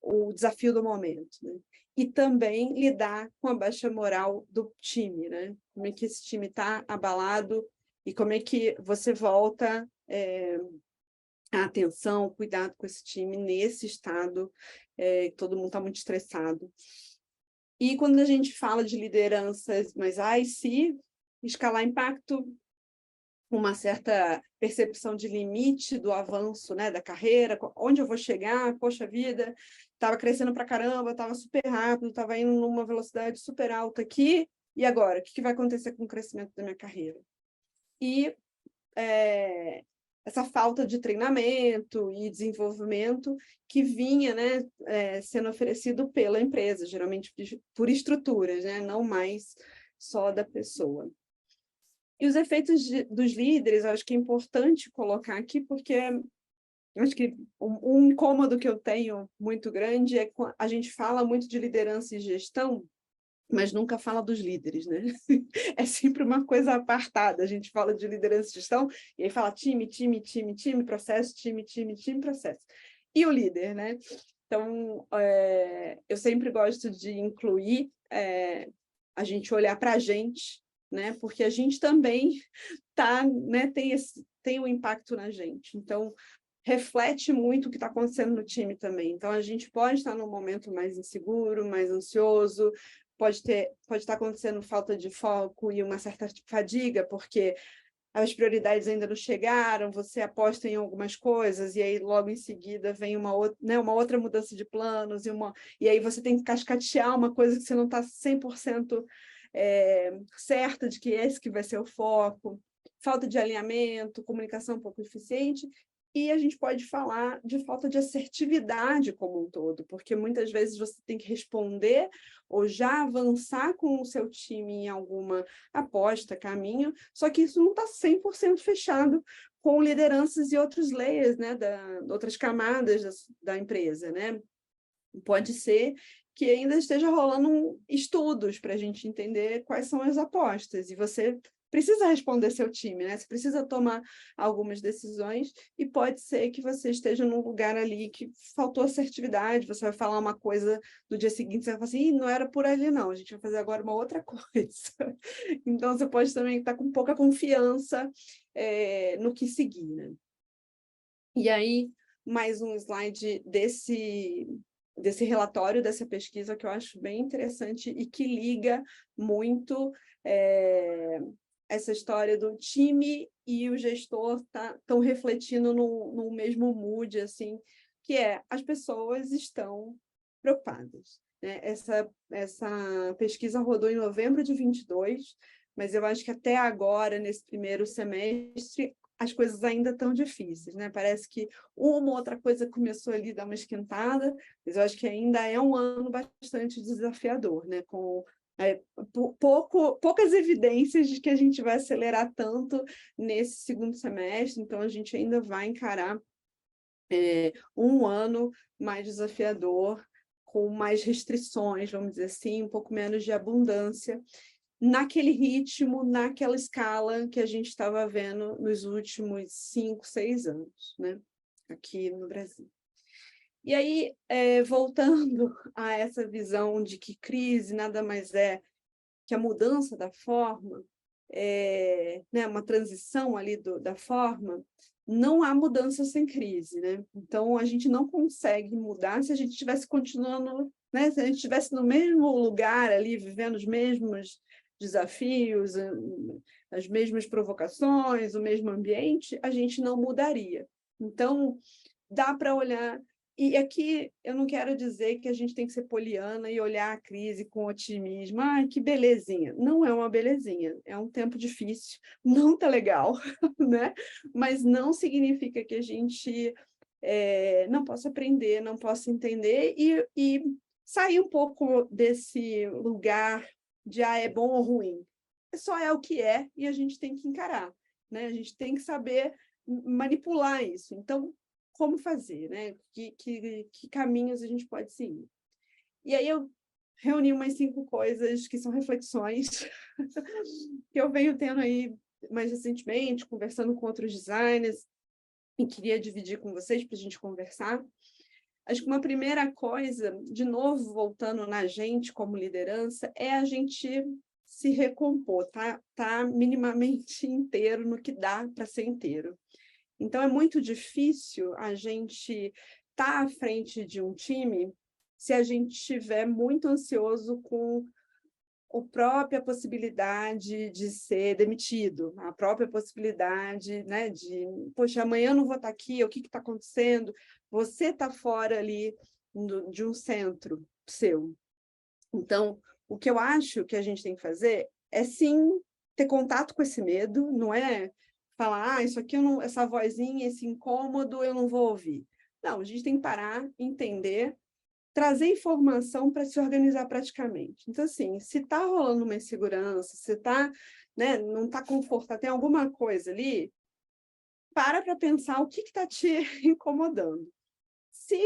o desafio do momento, né? E também lidar com a baixa moral do time, né? Como é que esse time está abalado e como é que você volta a atenção, o cuidado com esse time nesse estado, todo mundo está muito estressado. E quando a gente fala de lideranças, mas se escalar impacto, uma certa percepção de limite do avanço, né, da carreira, onde eu vou chegar, poxa vida, estava crescendo para caramba, estava super rápido, estava indo numa velocidade super alta aqui, e agora? O que vai acontecer com o crescimento da minha carreira? E essa falta de treinamento e desenvolvimento que vinha, né, sendo oferecido pela empresa, geralmente por estruturas, né, não mais só da pessoa. E os efeitos dos líderes, acho que é importante colocar aqui, porque acho que um incômodo que eu tenho muito grande é que a gente fala muito de liderança e gestão, mas nunca fala dos líderes, né? É sempre uma coisa apartada. A gente fala de liderança e gestão, e aí fala time, time, time, time, processo, time, time, time, processo. E o líder, né? Então, eu sempre gosto de incluir a gente olhar para a gente, né? Porque a gente também né, tem um impacto na gente. Então, reflete muito o que está acontecendo no time também. Então, a gente pode estar num momento mais inseguro, mais ansioso, pode estar acontecendo falta de foco e uma certa fadiga, porque as prioridades ainda não chegaram, você aposta em algumas coisas, e aí logo em seguida vem uma outra mudança de planos, e aí você tem que cascatear uma coisa que você não está 100% certa de que esse que vai ser o foco. falta de alinhamento, comunicação um pouco eficiente, e a gente pode falar de falta de assertividade como um todo, porque muitas vezes você tem que responder ou já avançar com o seu time em alguma aposta, caminho, só que isso não está 100% fechado com lideranças e outros layers, né, outras camadas da empresa, né? Pode ser que ainda esteja rolando estudos para a gente entender quais são as apostas, e você precisa responder seu time, né? Você precisa tomar algumas decisões, e pode ser que você esteja num lugar ali que faltou assertividade, você vai falar uma coisa, no dia seguinte você vai falar assim, Ih, não era por ali não, a gente vai fazer agora uma outra coisa. Então, você pode também estar com pouca confiança no que seguir, né? E aí, mais um slide desse relatório, dessa pesquisa, que eu acho bem interessante e que liga muito essa história do time e o gestor estão refletindo no mesmo mood, assim, que as pessoas estão preocupadas, né? Essa pesquisa rodou em novembro de 22, mas eu acho que até agora, nesse primeiro semestre, as coisas ainda estão difíceis, né? Parece que uma ou outra coisa começou ali a dar uma esquentada, mas eu acho que ainda é um ano bastante desafiador, né? Com poucas evidências de que a gente vai acelerar tanto nesse segundo semestre, então a gente ainda vai encarar um ano mais desafiador, com mais restrições, vamos dizer assim, um pouco menos de abundância, naquele ritmo, naquela escala que a gente estava vendo nos últimos 5, 6 anos, né? Aqui no Brasil. E aí, voltando a essa visão de que crise nada mais é que a mudança da forma, né, uma transição ali da forma, não há mudança sem crise, né? Então, a gente não consegue mudar se a gente estivesse continuando, né? Se a gente estivesse no mesmo lugar ali, vivendo os mesmos desafios, as mesmas provocações, o mesmo ambiente, a gente não mudaria. Então, dá para olhar. E aqui eu não quero dizer que a gente tem que ser poliana e olhar a crise com otimismo. Ai, que belezinha. Não é uma belezinha, é um tempo difícil, não tá legal, né? Mas não significa que a gente não possa aprender, não possa entender e sair um pouco desse lugar de é bom ou ruim. Só é o que é e a gente tem que encarar, né? A gente tem que saber manipular isso. Então, como fazer, né? Que caminhos a gente pode seguir? E aí eu reuni umas 5 coisas que são reflexões que eu venho tendo aí mais recentemente, conversando com outros designers, e queria dividir com vocês para a gente conversar. Acho que uma primeira coisa, de novo, voltando na gente como liderança, é a gente se recompor, tá minimamente inteiro no que dá para ser inteiro. Então, é muito difícil a gente estar à frente de um time se a gente estiver muito ansioso com a própria possibilidade de ser demitido, a própria possibilidade, né, de, poxa, amanhã eu não vou estar aqui, o que está acontecendo? Você está fora ali de um centro seu. Então, o que eu acho que a gente tem que fazer é, sim, ter contato com esse medo, não é falar, isso aqui, essa vozinha, esse incômodo, eu não vou ouvir. Não, a gente tem que parar, entender, trazer informação para se organizar praticamente. Então, assim, se está rolando uma insegurança, se tá, né, não está confortável, tem alguma coisa ali, para pensar o que está te incomodando. Se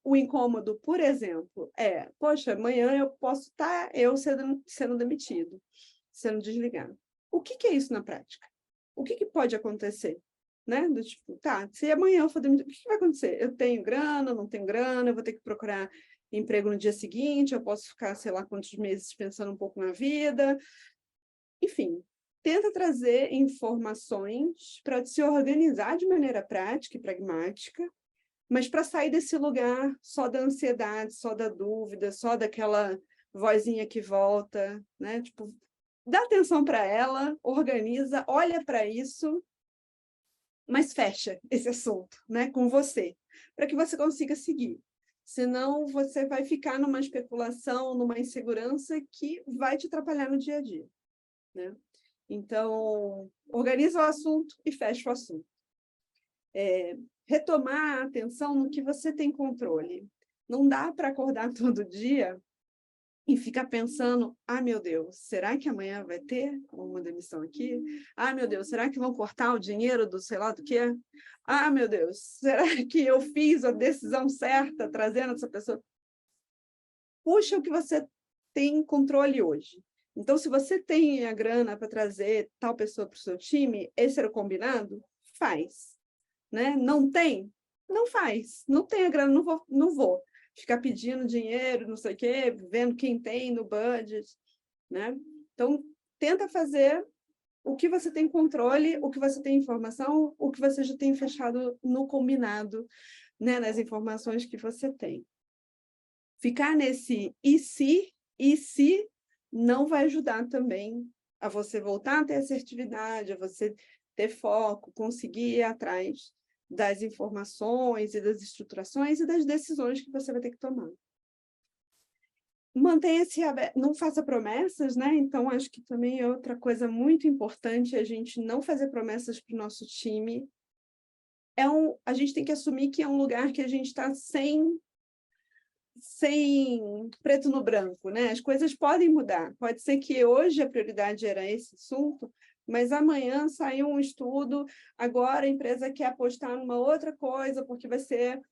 o incômodo, por exemplo, poxa, amanhã eu posso estar sendo demitido, sendo desligado. O que é isso na prática? O que pode acontecer? Né? Do tipo, se amanhã eu for demitido, o que vai acontecer? Eu tenho grana, não tenho grana, eu vou ter que procurar emprego no dia seguinte, eu posso ficar, sei lá, quantos meses pensando um pouco na vida. Enfim, tenta trazer informações para se organizar de maneira prática e pragmática, mas para sair desse lugar só da ansiedade, só da dúvida, só daquela vozinha que volta, né? Tipo, dá atenção para ela, organiza, olha para isso, mas fecha esse assunto, né, com você, para que você consiga seguir. Senão, você vai ficar numa especulação, numa insegurança que vai te atrapalhar no dia a dia, né? Então, organiza o assunto e fecha o assunto. Retomar a atenção no que você tem controle. Não dá para acordar todo dia e ficar pensando, meu Deus, será que amanhã vai ter uma demissão aqui? Meu Deus, será que vão cortar o dinheiro do sei lá do quê? Meu Deus, será que eu fiz a decisão certa trazendo essa pessoa? Puxa o que você tem controle hoje. Então, se você tem a grana para trazer tal pessoa para o seu time, esse era o combinado? Faz. Né? Não tem? Não faz. Não tem a grana, não vou ficar pedindo dinheiro, não sei o quê, vendo quem tem no budget, né? Então, tenta fazer o que você tem controle, o que você tem informação, o que você já tem fechado no combinado, né? Nas informações que você tem. Ficar nesse e se, não vai ajudar também a você voltar a ter assertividade, a você ter foco, conseguir ir atrás das informações e das estruturações e das decisões que você vai ter que tomar. Mantenha-se aberto, não faça promessas, né? Então, acho que também é outra coisa muito importante a gente não fazer promessas para o nosso time. A gente tem que assumir que é um lugar que a gente está sem preto no branco, né? As coisas podem mudar. Pode ser que hoje a prioridade era esse assunto, mas amanhã saiu um estudo, agora a empresa quer apostar numa outra coisa, porque vai fazer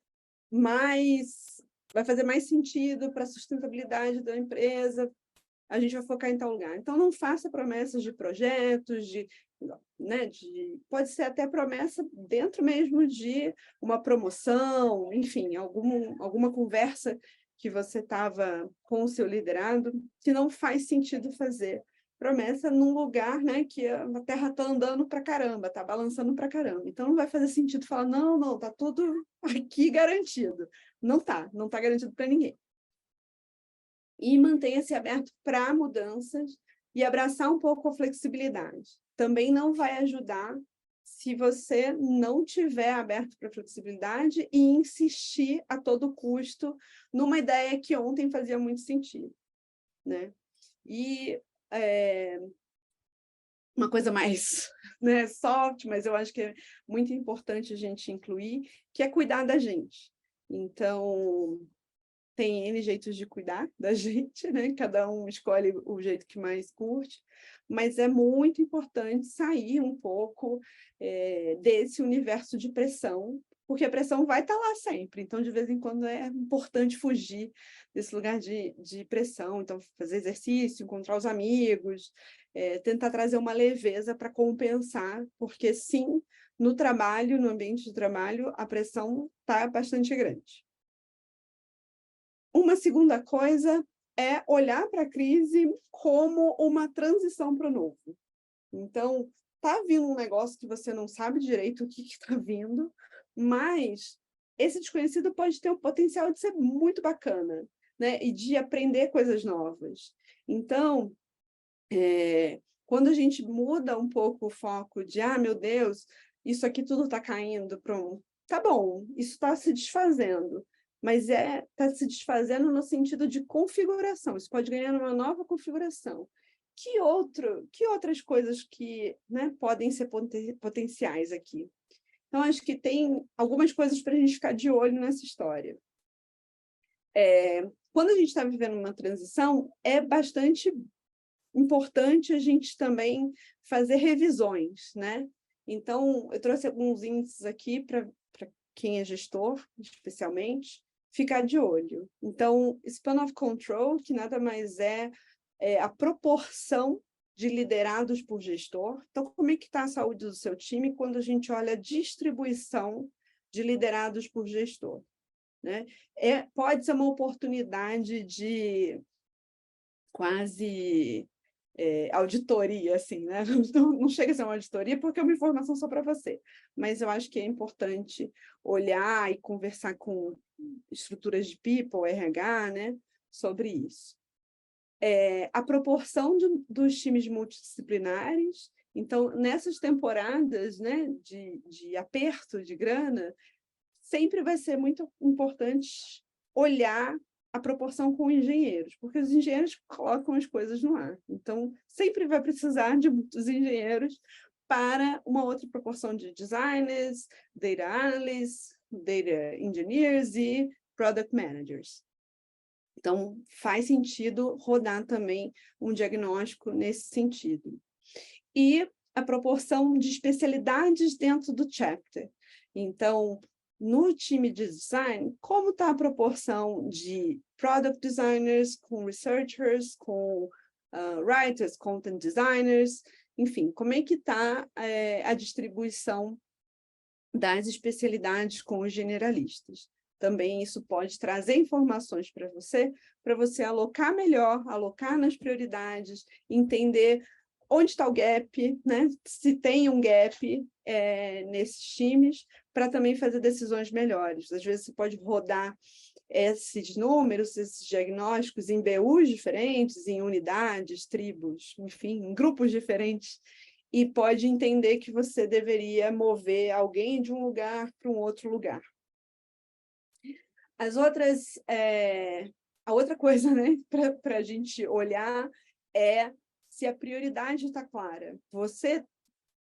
mais sentido para a sustentabilidade da empresa, a gente vai focar em tal lugar. Então, não faça promessas de projetos, né, pode ser até promessa dentro mesmo de uma promoção, enfim, alguma conversa que você estava com o seu liderado, que não faz sentido fazer promessa num lugar, né, que a terra está andando para caramba, está balançando para caramba. Então, não vai fazer sentido falar, não, está tudo aqui garantido. Não está garantido para ninguém. E mantenha-se aberto para mudanças e abraçar um pouco a flexibilidade. Também não vai ajudar se você não tiver aberto para flexibilidade e insistir a todo custo numa ideia que ontem fazia muito sentido, né? E uma coisa mais, né, soft, mas eu acho que é muito importante a gente incluir, que é cuidar da gente. Então, tem N jeitos de cuidar da gente, né? Cada um escolhe o jeito que mais curte, mas é muito importante sair um pouco desse universo de pressão, porque a pressão vai estar lá sempre, então de vez em quando é importante fugir desse lugar de pressão, então fazer exercício, encontrar os amigos, tentar trazer uma leveza para compensar, porque sim, no trabalho, no ambiente de trabalho, a pressão está bastante grande. Uma segunda coisa é olhar para a crise como uma transição para o novo. Então, está vindo um negócio que você não sabe direito o que está vindo, mas esse desconhecido pode ter o potencial de ser muito bacana, né? E de aprender coisas novas. Então, quando a gente muda um pouco o foco de, meu Deus, isso aqui tudo está caindo para tá bom, isso está se desfazendo, mas está se desfazendo no sentido de configuração, isso pode ganhar uma nova configuração. Que outras coisas que, né, podem ser potenciais aqui? Então, acho que tem algumas coisas para a gente ficar de olho nessa história. Quando a gente está vivendo uma transição, é bastante importante a gente também fazer revisões, né? Então, eu trouxe alguns índices aqui para quem é gestor, especialmente, ficar de olho. Então, Span of Control, que nada mais é a proporção de liderados por gestor. Então, como é que está a saúde do seu time quando a gente olha a distribuição de liderados por gestor, né? Pode ser uma oportunidade de quase auditoria, assim, né? Não chega a ser uma auditoria porque é uma informação só para você, mas eu acho que é importante olhar e conversar com estruturas de people, RH, né, sobre isso. A proporção dos times multidisciplinares, então, nessas temporadas, né, de aperto de grana, sempre vai ser muito importante olhar a proporção com engenheiros, porque os engenheiros colocam as coisas no ar. Então, sempre vai precisar de muitos engenheiros para uma outra proporção de designers, data analysts, data engineers e product managers. Então, faz sentido rodar também um diagnóstico nesse sentido. E a proporção de especialidades dentro do chapter. Então, no time de design, como está a proporção de product designers com researchers, com writers, content designers, enfim, como é que está a distribuição das especialidades com os generalistas? Também isso pode trazer informações para você alocar melhor, alocar nas prioridades, entender onde está o gap, né? Se tem um gap nesses times, para também fazer decisões melhores. Às vezes você pode rodar esses números, esses diagnósticos em BUs diferentes, em unidades, tribos, enfim, em grupos diferentes, e pode entender que você deveria mover alguém de um lugar para um outro lugar. A outra coisa, né, para a gente olhar é se a prioridade está clara. Você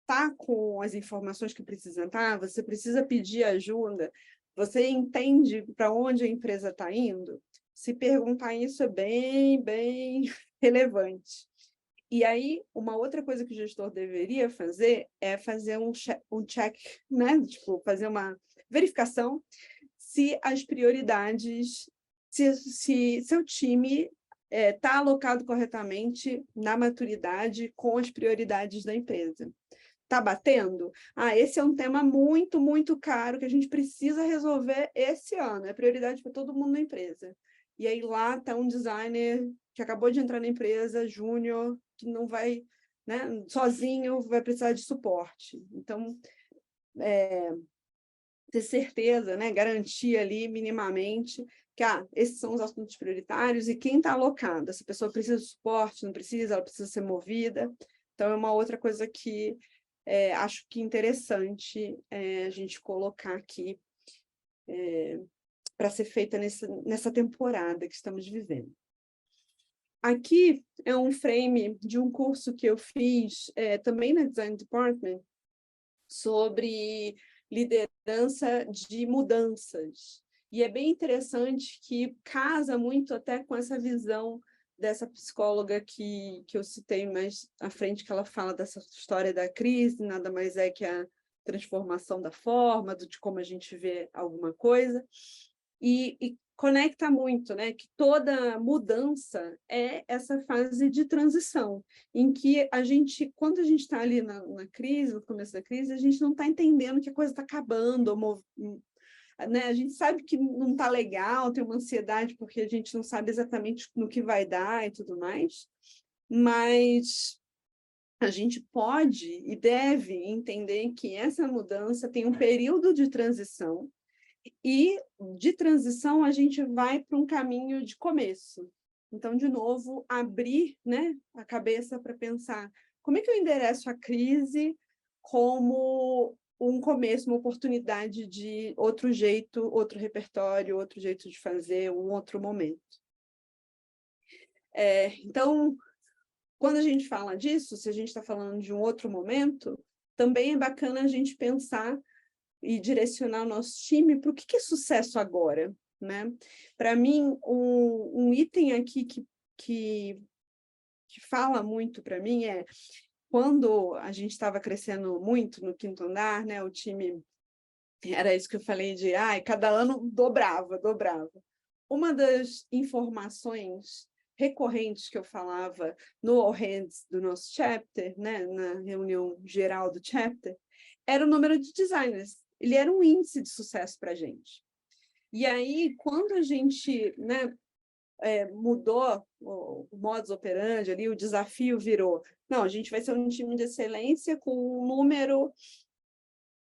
está com as informações que precisa estar, você precisa pedir ajuda, você entende para onde a empresa está indo? Se perguntar isso é bem relevante. E aí, uma outra coisa que o gestor deveria fazer é fazer um check, né? Tipo, fazer uma verificação se as prioridades, se seu time está alocado corretamente na maturidade com as prioridades da empresa. Está batendo? Esse é um tema muito caro que a gente precisa resolver esse ano. É prioridade para todo mundo na empresa. E aí lá está um designer que acabou de entrar na empresa, júnior, que não vai, né, sozinho, vai precisar de suporte. Então, ter certeza, né, garantir ali minimamente que esses são os assuntos prioritários e quem está alocado. Essa pessoa precisa de suporte, não precisa, ela precisa ser movida. Então, é uma outra coisa que acho que interessante a gente colocar aqui para ser feita nessa temporada que estamos vivendo. Aqui é um frame de um curso que eu fiz também na Design Department sobre liderança de mudanças. E é bem interessante que casa muito até com essa visão dessa psicóloga que eu citei mais à frente, que ela fala dessa história da crise, nada mais é que a transformação da forma, de como a gente vê alguma coisa, e conecta muito, né, que toda mudança é essa fase de transição, em que quando a gente está ali na crise, no começo da crise, a gente não está entendendo que a coisa está acabando, né? A gente sabe que não está legal, tem uma ansiedade porque a gente não sabe exatamente no que vai dar e tudo mais, mas a gente pode e deve entender que essa mudança tem um período de transição, e de transição a gente vai para um caminho de começo. Então, de novo, abrir, né, a cabeça para pensar como é que eu endereço a crise como um começo, uma oportunidade de outro jeito, outro repertório, outro jeito de fazer, um outro momento. Então, quando a gente fala disso, se a gente está falando de um outro momento, também é bacana a gente pensar e direcionar o nosso time para o que é sucesso agora, né? Para mim, um item aqui que fala muito para mim é quando a gente estava crescendo muito no quinto andar, né? O time era isso que eu falei de cada ano dobrava. Uma das informações recorrentes que eu falava no all hands do nosso chapter, né? Na reunião geral do chapter, era o número de designers. Ele era um índice de sucesso para a gente. E aí, quando a gente, né, mudou o modus operandi ali, o desafio virou, não, a gente vai ser um time de excelência com um número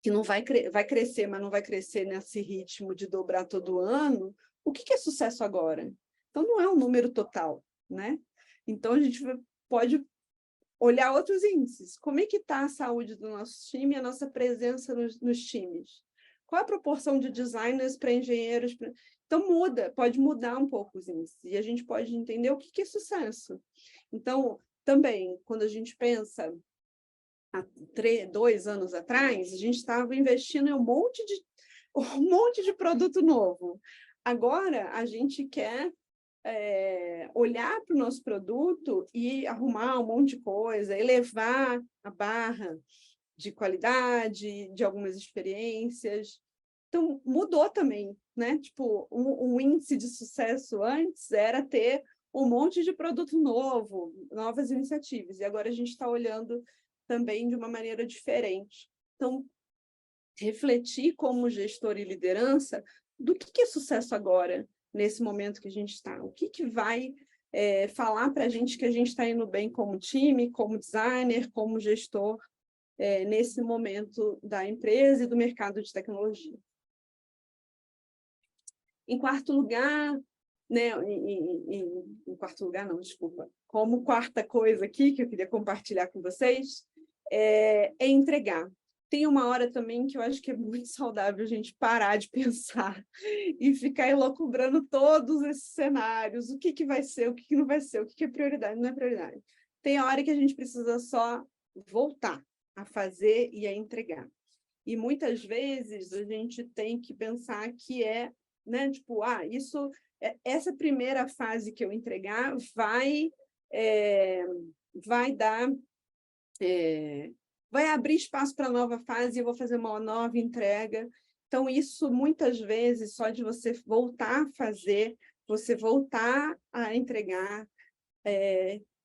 que não vai crescer, mas não vai crescer nesse ritmo de dobrar todo ano. O que é sucesso agora? Então, não é um número total, né? Então, a gente pode olhar outros índices. Como é que está a saúde do nosso time, a nossa presença nos times? Qual a proporção de designers para engenheiros? Então, pode mudar um pouco os índices, e a gente pode entender o que é sucesso. Então, também, quando a gente pensa há 2 anos atrás, a gente estava investindo em um monte de produto novo. Agora, a gente quer olhar para o nosso produto e arrumar um monte de coisa, elevar a barra de qualidade, de algumas experiências. Então, mudou também, né? Tipo, um índice de sucesso antes era ter um monte de produto novo, novas iniciativas, e agora a gente está olhando também de uma maneira diferente. Então, refletir como gestor e liderança do que é sucesso agora, nesse momento que a gente está. O que vai falar para a gente que a gente está indo bem como time, como designer, como gestor, nesse momento da empresa e do mercado de tecnologia. Em quarto lugar, né, em quarto lugar não, desculpa, como quarta coisa aqui que eu queria compartilhar com vocês, é entregar. Tem uma hora também que eu acho que é muito saudável a gente parar de pensar e ficar elucubrando todos esses cenários, o que vai ser, o que não vai ser, o que é prioridade, não é prioridade. Tem a hora que a gente precisa só voltar a fazer e a entregar. E muitas vezes a gente tem que pensar que né, tipo, essa primeira fase que eu entregar vai dar... vai abrir espaço para a nova fase e eu vou fazer uma nova entrega. Então, isso, muitas vezes, só de você voltar a fazer, você voltar a entregar,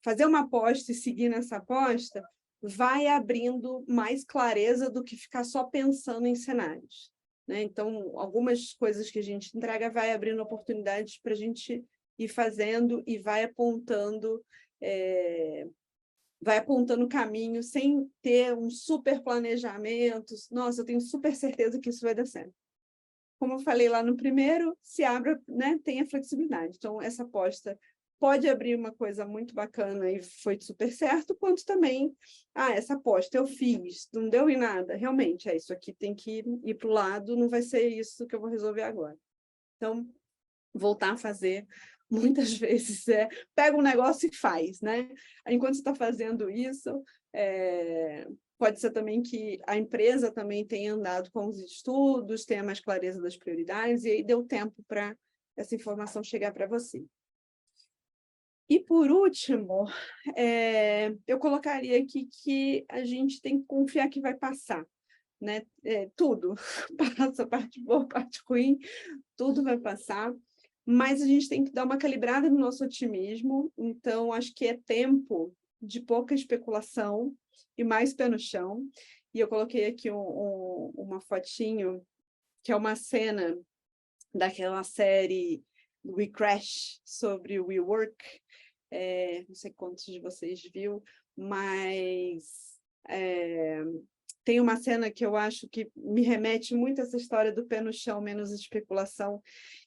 fazer uma aposta e seguir nessa aposta, vai abrindo mais clareza do que ficar só pensando em cenários, né? Então, algumas coisas que a gente entrega vai abrindo oportunidades para a gente ir fazendo e vai apontando o caminho sem ter um super planejamento. Nossa, eu tenho super certeza que isso vai dar certo. Como eu falei lá no primeiro, se abra, né, tenha flexibilidade. Então, essa aposta pode abrir uma coisa muito bacana e foi super certo, quanto também, essa aposta eu fiz, não deu em nada. Realmente, isso aqui tem que ir para o lado, não vai ser isso que eu vou resolver agora. Então, voltar a fazer, muitas vezes, pega um negócio e faz, né? Enquanto você está fazendo isso, pode ser também que a empresa também tenha andado com os estudos, tenha mais clareza das prioridades, e aí deu tempo para essa informação chegar para você. E, por último, eu colocaria aqui que a gente tem que confiar que vai passar, né? Tudo passa, parte boa, parte ruim, tudo vai passar, mas a gente tem que dar uma calibrada no nosso otimismo. Então, acho que é tempo de pouca especulação e mais pé no chão. E eu coloquei aqui uma fotinho, que é uma cena daquela série We Crash, sobre o WeWork. Não sei quantos de vocês viu, mas tem uma cena que eu acho que me remete muito a essa história do pé no chão, menos especulação,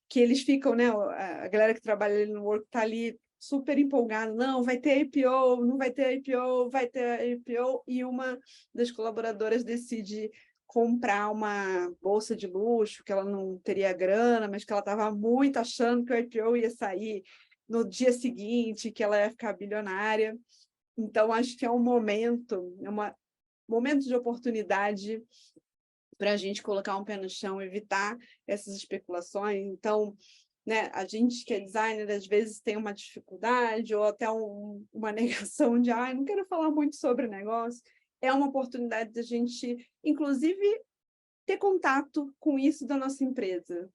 que eles ficam, né, a galera que trabalha ali no Work está ali super empolgada, não, vai ter IPO, não vai ter IPO, vai ter IPO, e uma das colaboradoras decide comprar uma bolsa de luxo, que ela não teria grana, mas que ela estava muito achando que o IPO ia sair no dia seguinte, que ela ia ficar bilionária. Então, acho que é um momento de oportunidade para a gente colocar um pé no chão, evitar essas especulações. Então, né, a gente que é designer, às vezes tem uma dificuldade ou até uma negação de não quero falar muito sobre o negócio. É uma oportunidade de a gente, inclusive, ter contato com isso da nossa empresa.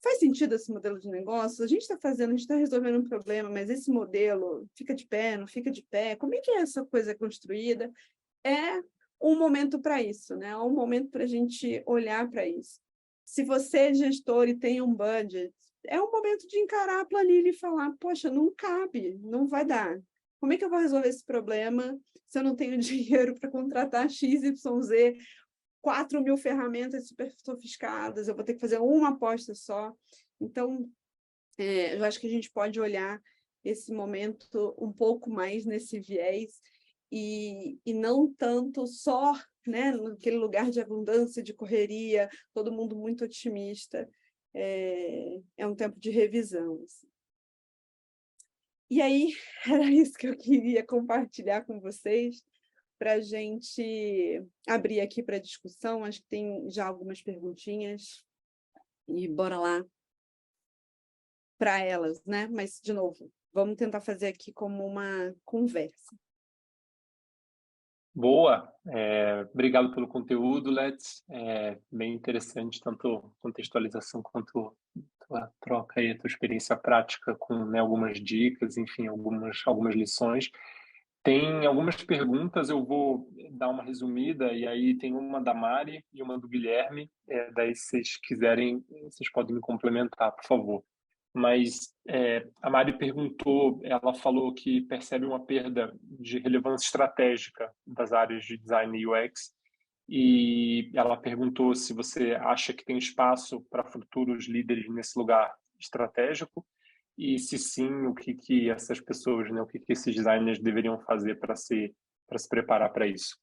Faz sentido esse modelo de negócio? A gente está resolvendo um problema, mas esse modelo fica de pé, não fica de pé? Como é que essa coisa é construída? É um momento para isso, né? É um momento para a gente olhar para isso. Se você é gestor e tem um budget, é um momento de encarar a planilha e falar, poxa, não cabe, não vai dar. Como é que eu vou resolver esse problema se eu não tenho dinheiro para contratar XYZ, 4.000 ferramentas super sofisticadas, eu vou ter que fazer uma aposta só? Então, eu acho que a gente pode olhar esse momento um pouco mais nesse viés e não tanto só né, naquele lugar de abundância, de correria, todo mundo muito otimista. É um tempo de revisão. Assim. E aí, era isso que eu queria compartilhar com vocês, para a gente abrir aqui para discussão. Acho que tem já algumas perguntinhas, e bora lá para elas, né? Mas, de novo, vamos tentar fazer aqui como uma conversa. Boa, obrigado pelo conteúdo, Let's. Bem interessante, tanto contextualização quanto a troca aí, a tua experiência prática com, né, algumas dicas, enfim, algumas lições. Tem algumas perguntas, eu vou dar uma resumida, e aí tem uma da Mari e uma do Guilherme, daí se vocês quiserem, vocês podem me complementar, por favor. Mas a Mari perguntou, ela falou que percebe uma perda de relevância estratégica das áreas de design e UX, e ela perguntou se você acha que tem espaço para futuros líderes nesse lugar estratégico, e se sim, o que essas pessoas, né, o que esses designers deveriam fazer para se preparar para isso.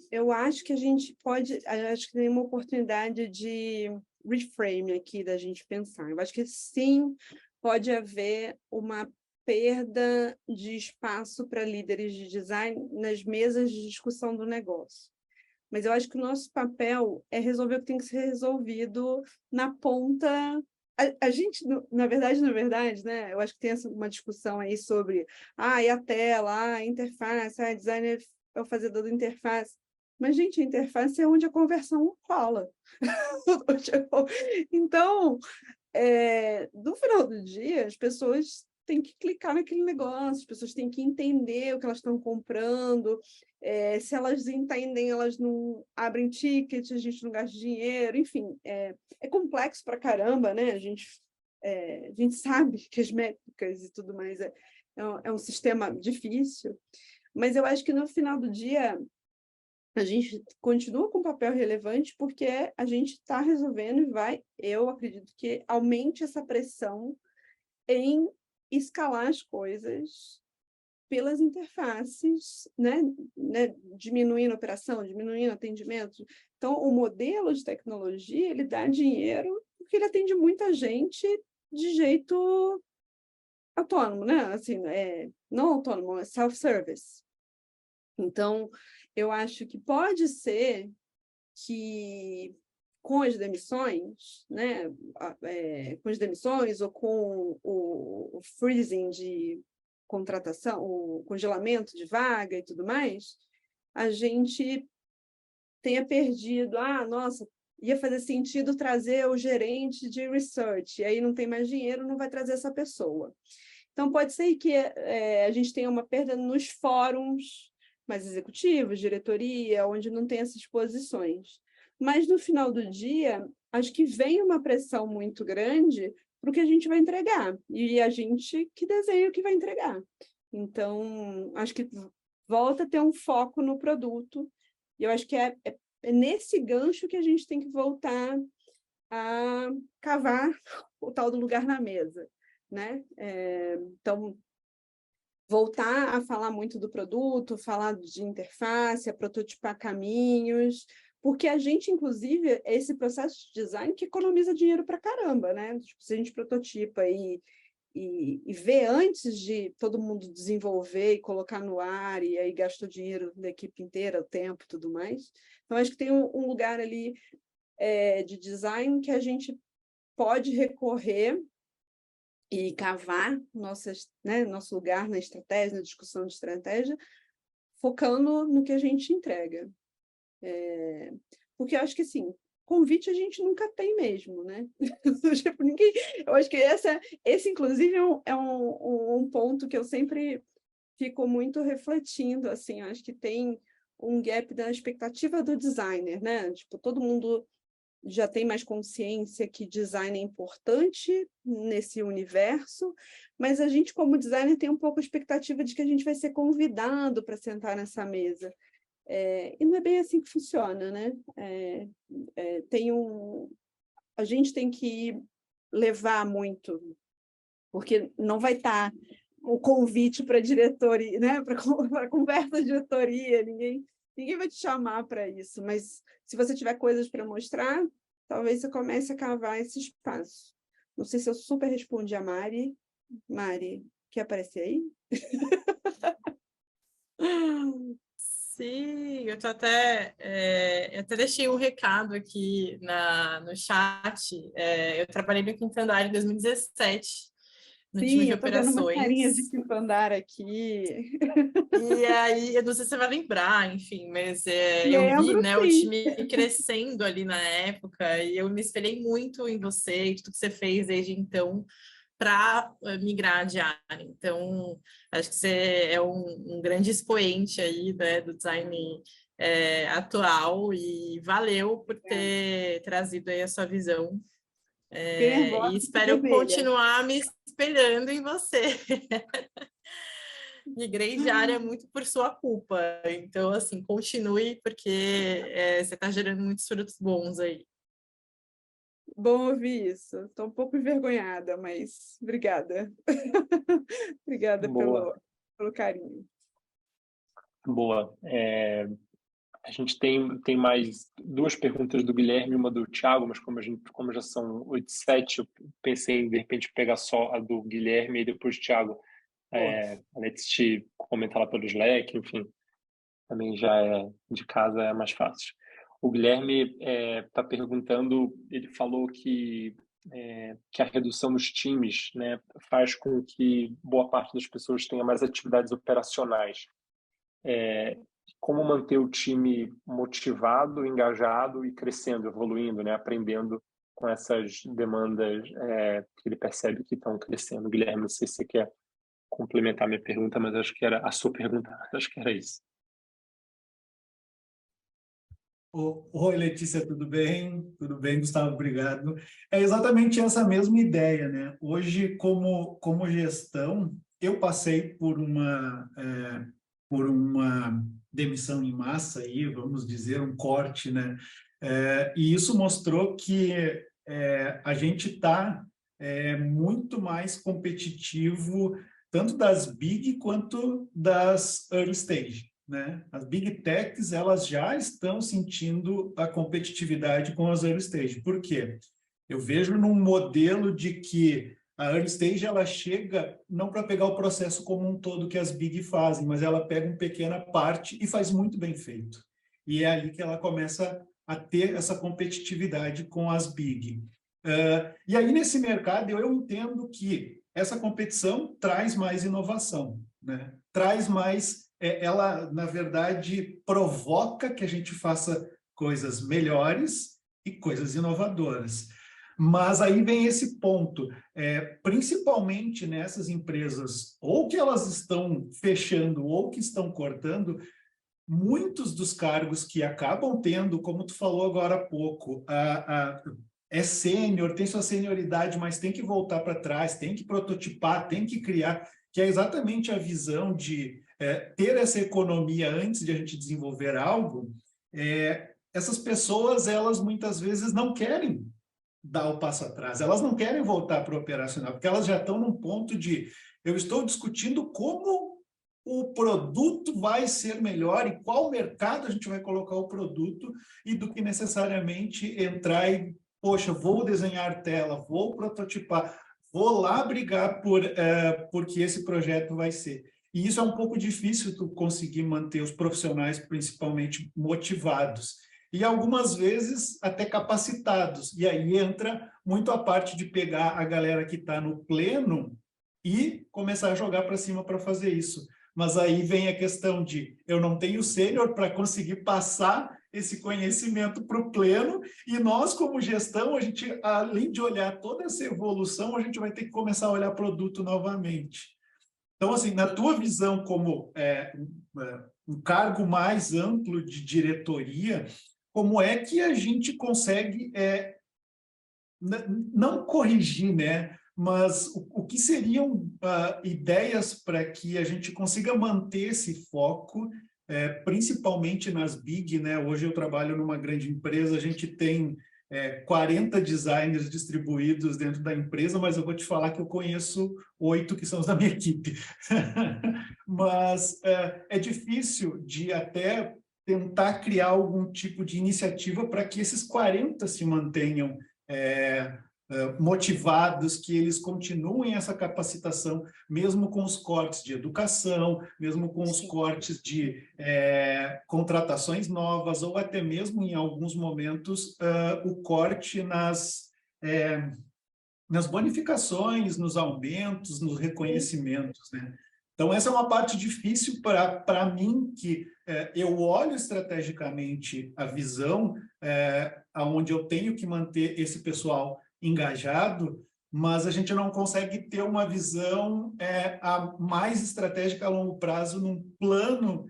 Eu acho que a gente pode, acho que tem uma oportunidade de reframe aqui da gente pensar. Eu acho que sim, pode haver uma perda de espaço para líderes de design nas mesas de discussão do negócio. Mas eu acho que o nosso papel é resolver o que tem que ser resolvido na ponta. A gente, na verdade, né? Eu acho que tem uma discussão aí sobre e a tela, a interface, designer é o fazedor da interface. Mas, gente, a interface é onde a conversão rola. Então, no final do dia, as pessoas têm que clicar naquele negócio, as pessoas têm que entender o que elas estão comprando. Se elas entendem, elas não abrem ticket, a gente não gasta dinheiro, enfim, é complexo para caramba, né? A gente sabe que as métricas e tudo mais é um sistema difícil, mas eu acho que no final do dia a gente continua com um papel relevante porque a gente está resolvendo e eu acredito que aumente essa pressão em escalar as coisas pelas interfaces, né? Diminuindo a operação, diminuindo o atendimento. Então, o modelo de tecnologia, ele dá dinheiro porque ele atende muita gente de jeito autônomo, né? Assim, não autônomo, é self-service. Então, eu acho que pode ser que com as demissões, né, com as demissões ou com o freezing de contratação, o congelamento de vaga e tudo mais, a gente tenha perdido, nossa, ia fazer sentido trazer o gerente de research, e aí não tem mais dinheiro, não vai trazer essa pessoa. Então, pode ser que a gente tenha uma perda nos fóruns mais executivos, diretoria, onde não tem essas posições. Mas, no final do dia, acho que vem uma pressão muito grande para o que a gente vai entregar. E a gente que desenha o que vai entregar. Então, acho que volta a ter um foco no produto. E eu acho que é nesse gancho que a gente tem que voltar a cavar o tal do lugar na mesa, né? Então, voltar a falar muito do produto, falar de interface, a prototipar caminhos, porque a gente, inclusive, é esse processo de design que economiza dinheiro para caramba, né? Tipo, se a gente prototipa e vê antes de todo mundo desenvolver e colocar no ar, e aí gasta o dinheiro da equipe inteira, o tempo e tudo mais. Então, acho que tem um lugar ali de design que a gente pode recorrer e cavar nosso lugar na estratégia, na discussão de estratégia, focando no que a gente entrega. Porque eu acho que, assim, convite a gente nunca tem mesmo, né? Eu acho que esse inclusive, é um ponto que eu sempre fico muito refletindo, assim, eu acho que tem um gap da expectativa do designer, né? Tipo, todo mundo já tem mais consciência que design é importante nesse universo, mas a gente, como designer, tem um pouco a expectativa de que a gente vai ser convidado para sentar nessa mesa. E não é bem assim que funciona, né? A gente tem que levar muito, porque não vai estar o convite para diretoria, né? Para conversa de diretoria, ninguém vai te chamar para isso, mas se você tiver coisas para mostrar, talvez você comece a cavar esse espaço. Não sei se eu super respondi a Mari. Mari, quer aparecer aí? Sim, eu até deixei um recado aqui no chat. Eu trabalhei no quinto andar em 2017, no time Sim, de eu estou vendo uma carinha de operações. quinto andar aqui. E aí, eu não sei se você vai lembrar, enfim, mas eu vi, Lembro, né, o sim. time crescendo ali na época, e eu me espelhei muito em você e tudo que você fez desde então para migrar de área. Então, acho que você é um grande expoente aí, né, do design atual, e valeu por ter trazido aí a sua visão. Fiquei E nervosa, fiquei espero vermelha. continuar me espelhando em você. Migrei de área muito por sua culpa. Então, assim, continue, porque você está gerando muitos frutos bons aí. Bom ouvir isso. Estou um pouco envergonhada, mas obrigada. Obrigada Boa, pelo carinho. boa. A gente tem mais duas perguntas do Guilherme e uma do Thiago, mas como já são 8h07, eu pensei em, de repente, pegar só a do Guilherme e depois o Thiago, Boa. antes de comentar lá pelo Slack, enfim, também já é de casa, é mais fácil. O Guilherme está perguntando, ele falou que a redução dos times, né, faz com que boa parte das pessoas tenha mais atividades operacionais. Como manter o time motivado, engajado e crescendo, evoluindo, né, aprendendo com essas demandas que ele percebe que estão crescendo. Guilherme, não sei se você quer complementar minha pergunta, mas acho que era a sua pergunta, acho que era isso. Oi, Letícia, tudo bem? Tudo bem, Gustavo, obrigado. É exatamente essa mesma ideia, né? Hoje, como gestão, eu passei por uma demissão em massa, aí, vamos dizer, um corte, né? E isso mostrou que a gente está muito mais competitivo, tanto das big quanto das early stage, né? As big techs, elas já estão sentindo a competitividade com as early stage. Por quê? Eu vejo num modelo de que a early stage ela chega não para pegar o processo como um todo que as big fazem, mas ela pega uma pequena parte e faz muito bem feito. E é ali que ela começa a ter essa competitividade com as big. E aí, nesse mercado, eu entendo que essa competição traz mais inovação, né? Traz mais... ela, na verdade, provoca que a gente faça coisas melhores e coisas inovadoras. Mas aí vem esse ponto, principalmente nessas empresas, ou que elas estão fechando ou que estão cortando, muitos dos cargos que acabam tendo, como tu falou agora há pouco, é sênior, tem sua senioridade, mas tem que voltar para trás, tem que prototipar, tem que criar, que é exatamente a visão de ter essa economia antes de a gente desenvolver algo. Essas pessoas, elas muitas vezes não querem dar o passo atrás, elas não querem voltar para o operacional, porque elas já estão num ponto de eu estou discutindo como o produto vai ser melhor e qual mercado a gente vai colocar o produto, e do que necessariamente entrar e, poxa, vou desenhar tela, vou prototipar, vou lá brigar porque esse projeto vai ser. E isso é um pouco difícil tu conseguir manter os profissionais, principalmente, motivados. E algumas vezes até capacitados. E aí entra muito a parte de pegar a galera que está no pleno e começar a jogar para cima para fazer isso. Mas aí vem a questão de eu não tenho sênior para conseguir passar esse conhecimento para o pleno, e nós, como gestão, a gente, além de olhar toda essa evolução, a gente vai ter que começar a olhar produto novamente. Então, assim, na tua visão como um cargo mais amplo de diretoria, como é que a gente consegue não corrigir, né? Mas o que seriam ideias para que a gente consiga manter esse foco, principalmente nas big, né? Hoje eu trabalho numa grande empresa, a gente tem 40 designers distribuídos dentro da empresa, mas eu vou te falar que eu conheço 8 que são os da minha equipe. Mas é difícil de até tentar criar algum tipo de iniciativa para que esses 40 se mantenham motivados, que eles continuem essa capacitação, mesmo com os cortes de educação, mesmo com os cortes de contratações novas, ou até mesmo, em alguns momentos, o corte nas bonificações, nos aumentos, nos reconhecimentos, né? Então, essa é uma parte difícil para mim, que eu olho estrategicamente a visão, onde eu tenho que manter esse pessoal engajado, mas a gente não consegue ter uma visão a mais estratégica a longo prazo, num plano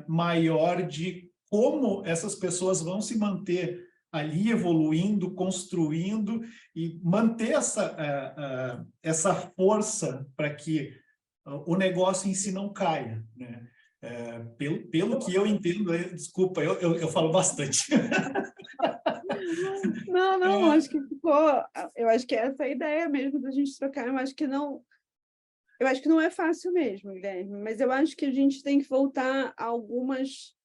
maior de como essas pessoas vão se manter ali evoluindo, construindo e manter essa força para que o negócio em si não caia, né? Pelo que eu entendo, desculpa, eu falo bastante. Não, acho que ficou. Eu acho que essa é a ideia mesmo da gente trocar. Eu acho que não é fácil mesmo, Guilherme, mas eu acho que a gente tem que voltar a algumas.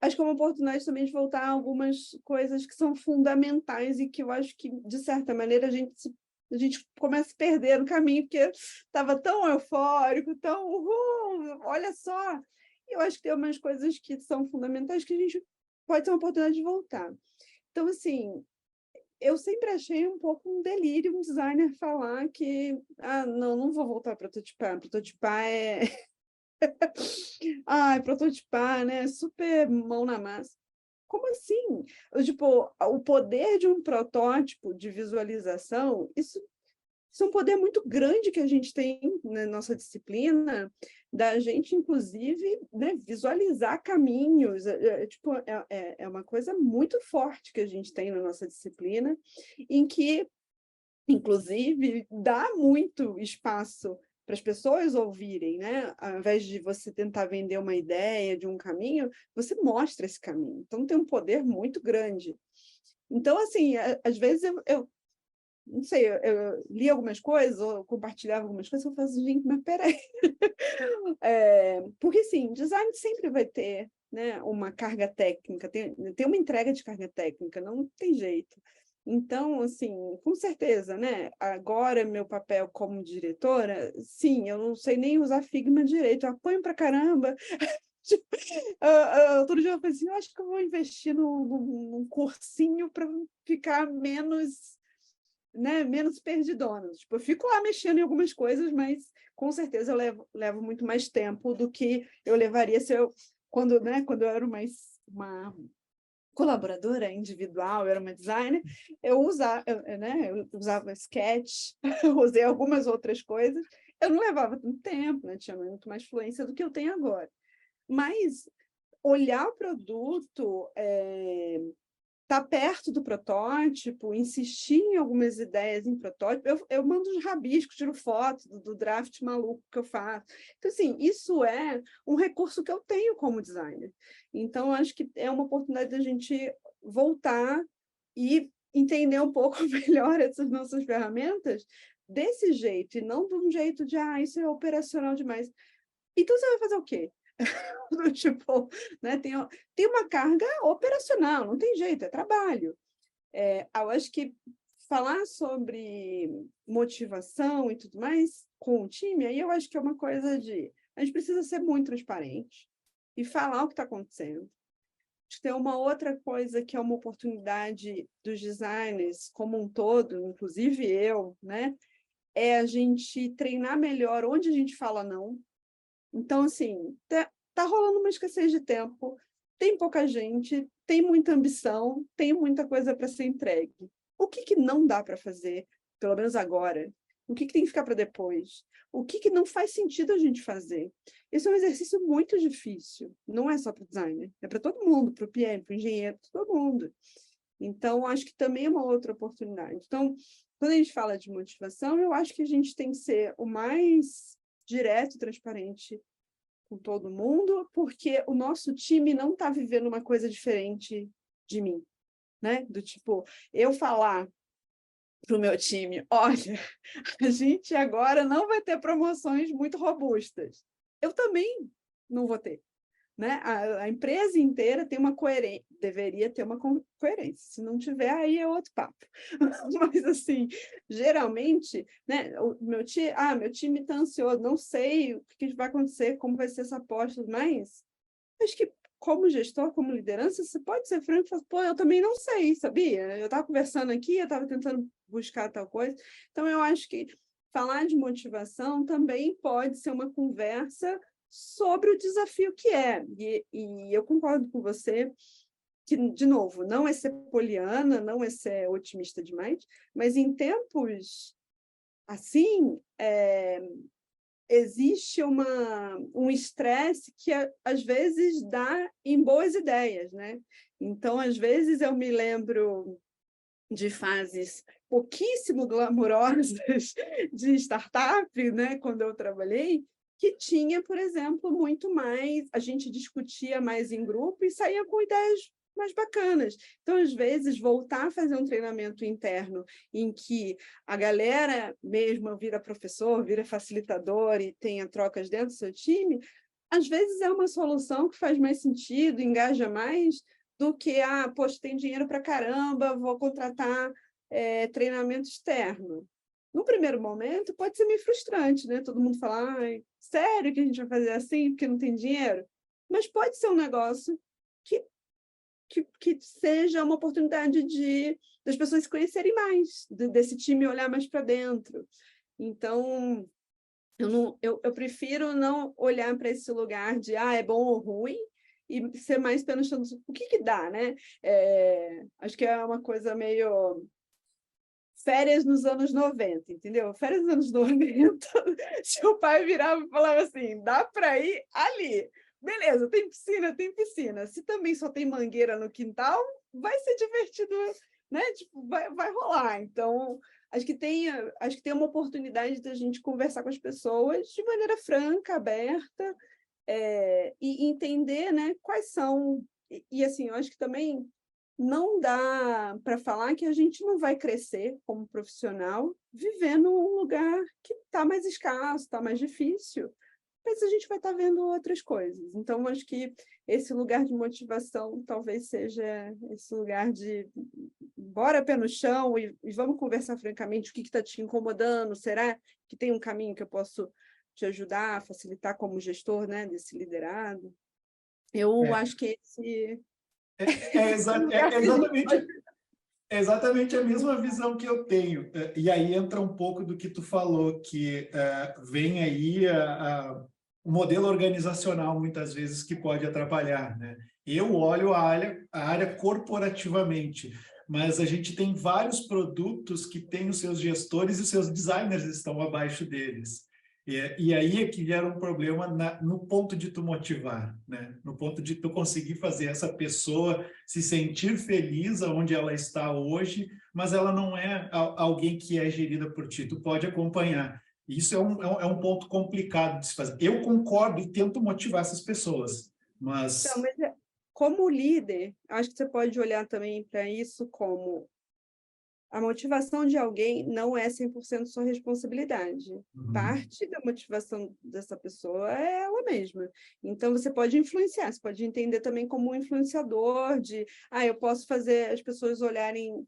Acho que é uma oportunidade também de voltar a algumas coisas que são fundamentais e que eu acho que, de certa maneira, a gente começa a perder no caminho, porque estava tão eufórico, tão olha só. E eu acho que tem umas coisas que são fundamentais que a gente pode ter uma oportunidade de voltar. Então, assim, eu sempre achei um pouco um delírio um designer falar que não vou voltar a prototipar. Prototipar prototipar, né? Super mão na massa. Como assim? Tipo, o poder de um protótipo de visualização, isso é um poder muito grande que a gente tem na nossa disciplina, da gente, inclusive, né, visualizar caminhos. É uma coisa muito forte que a gente tem na nossa disciplina, em que, inclusive, dá muito espaço para as pessoas ouvirem, né? Ao invés de você tentar vender uma ideia de um caminho, você mostra esse caminho. Então, tem um poder muito grande. Então, assim, às vezes eu não sei, eu li algumas coisas, ou compartilhava algumas coisas, eu falo assim, gente, mas peraí. Porque, sim, design sempre vai ter, né, uma carga técnica, tem uma entrega de carga técnica, não tem jeito. Então, assim, com certeza, né? Agora, meu papel como diretora, sim, eu não sei nem usar Figma direito, eu apanho pra caramba. Outro dia eu falei assim, eu acho que eu vou investir num cursinho para ficar menos, né, menos perdidona. Tipo, eu fico lá mexendo em algumas coisas, mas com certeza eu levo muito mais tempo do que eu levaria se quando eu era uma colaboradora individual, eu era uma designer, eu usava Sketch, usei algumas outras coisas, eu não levava tanto tempo, né? Tinha muito mais fluência do que eu tenho agora. Mas olhar o produto, estar perto do protótipo, insistir em algumas ideias em protótipo, eu mando os rabiscos, tiro foto do draft maluco que eu faço. Então, assim, isso é um recurso que eu tenho como designer. Então, acho que é uma oportunidade da gente voltar e entender um pouco melhor essas nossas ferramentas desse jeito, e não de um jeito de, isso é operacional demais. Então, você vai fazer o quê? Tipo, né, tem uma carga operacional, não tem jeito, é trabalho. Eu acho que falar sobre motivação e tudo mais com o time, aí eu acho que é uma coisa de... A gente precisa ser muito transparente e falar o que está acontecendo. Acho que tem uma outra coisa que é uma oportunidade dos designers como um todo, inclusive eu, né, é a gente treinar melhor onde a gente fala não. Então, assim, tá rolando uma escassez de tempo, tem pouca gente, tem muita ambição, tem muita coisa para ser entregue. O que não dá para fazer, pelo menos agora? O que tem que ficar para depois? O que não faz sentido a gente fazer? Esse é um exercício muito difícil, não é só para o designer, é para todo mundo, para o PM, para o engenheiro, para todo mundo. Então, acho que também é uma outra oportunidade. Então, quando a gente fala de motivação, eu acho que a gente tem que ser o mais direto e transparente com todo mundo, porque o nosso time não está vivendo uma coisa diferente de mim. né? Do tipo, eu falar para o meu time, olha, a gente agora não vai ter promoções muito robustas. Eu também não vou ter. Né? A empresa inteira tem uma coerência, deveria ter uma coerência. Se não tiver, aí é outro papo. Mas, assim, geralmente, né, meu time está ansioso, não sei o que vai acontecer, como vai ser essa aposta, mas acho que, como gestor, como liderança, você pode ser franco e falar, pô, eu também não sei, sabia? Eu estava conversando aqui, eu estava tentando buscar tal coisa. Então, eu acho que falar de motivação também pode ser uma conversa sobre o desafio que é. E eu concordo com você que, de novo, não é ser poliana, não é ser otimista demais, mas em tempos assim, existe um estresse que, às vezes, dá em boas ideias, né? Então, às vezes, eu me lembro de fases pouquíssimo glamourosas de startup, né? Quando eu trabalhei, que tinha, por exemplo, muito mais, a gente discutia mais em grupo e saía com ideias mais bacanas. Então, às vezes, voltar a fazer um treinamento interno em que a galera mesmo vira professor, vira facilitador e tenha trocas dentro do seu time, às vezes é uma solução que faz mais sentido, engaja mais, do que, poxa, tem dinheiro para caramba, vou contratar treinamento externo. No primeiro momento, pode ser meio frustrante, né? Todo mundo fala, sério que a gente vai fazer assim porque não tem dinheiro? Mas pode ser um negócio que seja uma oportunidade das pessoas se conhecerem mais, desse time olhar mais para dentro. Então, eu prefiro não olhar para esse lugar de é bom ou ruim, e ser mais pé no chão, o que dá, né? Acho que é uma coisa meio férias nos anos 90, entendeu? Férias nos anos 90, se o pai virava e falava assim, dá para ir ali. Beleza, tem piscina, tem piscina. Se também só tem mangueira no quintal, vai ser divertido, né? Tipo, vai rolar. Então, acho que tem uma oportunidade da gente conversar com as pessoas de maneira franca, aberta, e entender, né, quais são. E assim, eu acho que também não dá para falar que a gente não vai crescer como profissional vivendo um lugar que está mais escasso, está mais difícil, mas a gente vai estar vendo outras coisas. Então, acho que esse lugar de motivação talvez seja esse lugar de bora pé no chão e vamos conversar francamente o que está te incomodando, será que tem um caminho que eu posso te ajudar a facilitar como gestor, né, desse liderado? Eu acho que esse... exatamente a mesma visão que eu tenho. E aí entra um pouco do que tu falou, que vem aí o modelo organizacional, muitas vezes, que pode atrapalhar, né? Eu olho a área corporativamente, mas a gente tem vários produtos que têm os seus gestores e os seus designers estão abaixo deles. E aí é que gera um problema no ponto de tu motivar, né? No ponto de tu conseguir fazer essa pessoa se sentir feliz onde ela está hoje, mas ela não é alguém que é gerida por ti, tu pode acompanhar. Isso é um ponto complicado de se fazer. Eu concordo e tento motivar essas pessoas, mas... Então, mas como líder, acho que você pode olhar também para isso como a motivação de alguém não é 100% sua responsabilidade. Parte da motivação dessa pessoa é ela mesma. Então, você pode influenciar, você pode entender também como um influenciador de, eu posso fazer as pessoas olharem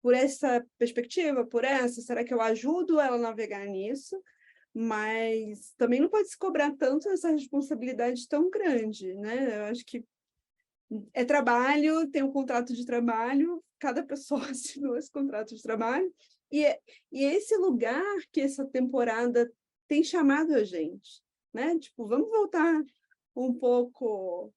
por essa perspectiva, por essa, será que eu ajudo ela a navegar nisso? Mas também não pode se cobrar tanto essa responsabilidade tão grande, né? Eu acho que é trabalho, tem um contrato de trabalho, cada pessoa assinou esse contrato de trabalho, e esse lugar que essa temporada tem chamado a gente, né? Tipo, vamos voltar um pouco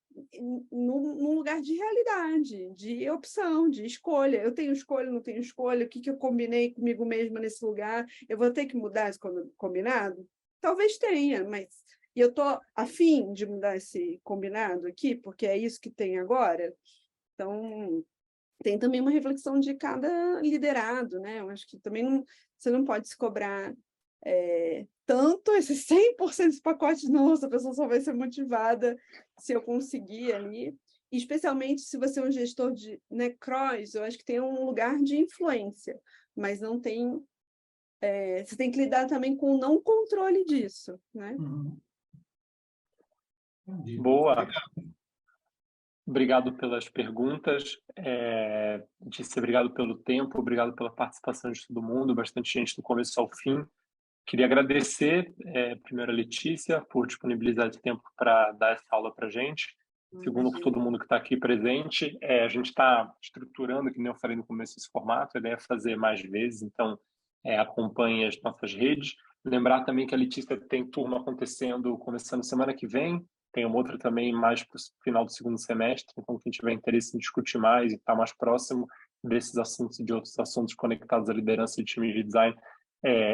num lugar de realidade, de opção, de escolha. Eu tenho escolha, não tenho escolha, o que eu combinei comigo mesma nesse lugar, eu vou ter que mudar esse combinado? Talvez tenha, mas... E eu estou afim de mudar esse combinado aqui, porque é isso que tem agora. Então, tem também uma reflexão de cada liderado, né? Eu acho que também você não pode se cobrar tanto esses 100% dos pacotes. Nossa, a pessoa só vai ser motivada se eu conseguir ali. especialmente se você é um gestor de, né, cross, eu acho que tem um lugar de influência, mas não tem... você tem que lidar também com o não controle disso, né? Boa. Obrigado pelas perguntas. Disse obrigado pelo tempo, obrigado pela participação de todo mundo, bastante gente do começo ao fim. Queria agradecer, primeiro, a Letícia, por disponibilizar esse tempo para dar essa aula para a gente. Segundo, por todo mundo que está aqui presente. A gente está estruturando, que nem eu falei no começo, esse formato. A ideia é fazer mais vezes, então acompanhe as nossas redes. Lembrar também que a Letícia tem turma acontecendo, começando semana que vem. Tem uma outra também mais para o final do segundo semestre. Então, quem tiver interesse em discutir mais e estar mais próximo desses assuntos e de outros assuntos conectados à liderança de times de design,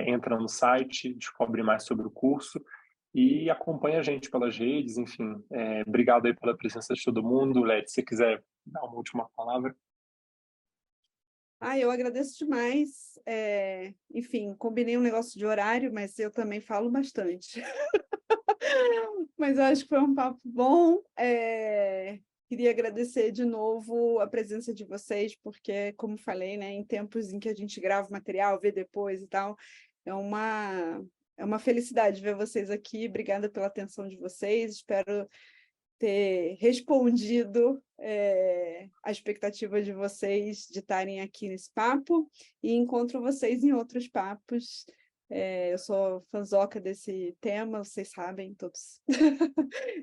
entra no site, descobre mais sobre o curso e acompanha a gente pelas redes, enfim. Obrigado aí pela presença de todo mundo. Leti, se você quiser dar uma última palavra. Eu agradeço demais. Enfim, combinei um negócio de horário, mas eu também falo bastante. Mas eu acho que foi um papo bom. Queria agradecer de novo a presença de vocês, porque, como falei, né, em tempos em que a gente grava material, vê depois e tal, é uma felicidade ver vocês aqui. Obrigada pela atenção de vocês. Espero ter respondido a expectativa de vocês de estarem aqui nesse papo e encontro vocês em outros papos. Eu sou fanzoca desse tema, vocês sabem, todos.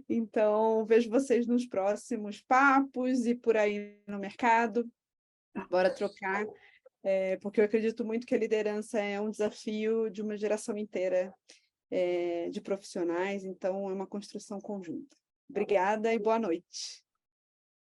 Então, vejo vocês nos próximos papos e por aí no mercado. Bora trocar, porque eu acredito muito que a liderança é um desafio de uma geração inteira de profissionais, então é uma construção conjunta. Obrigada e boa noite.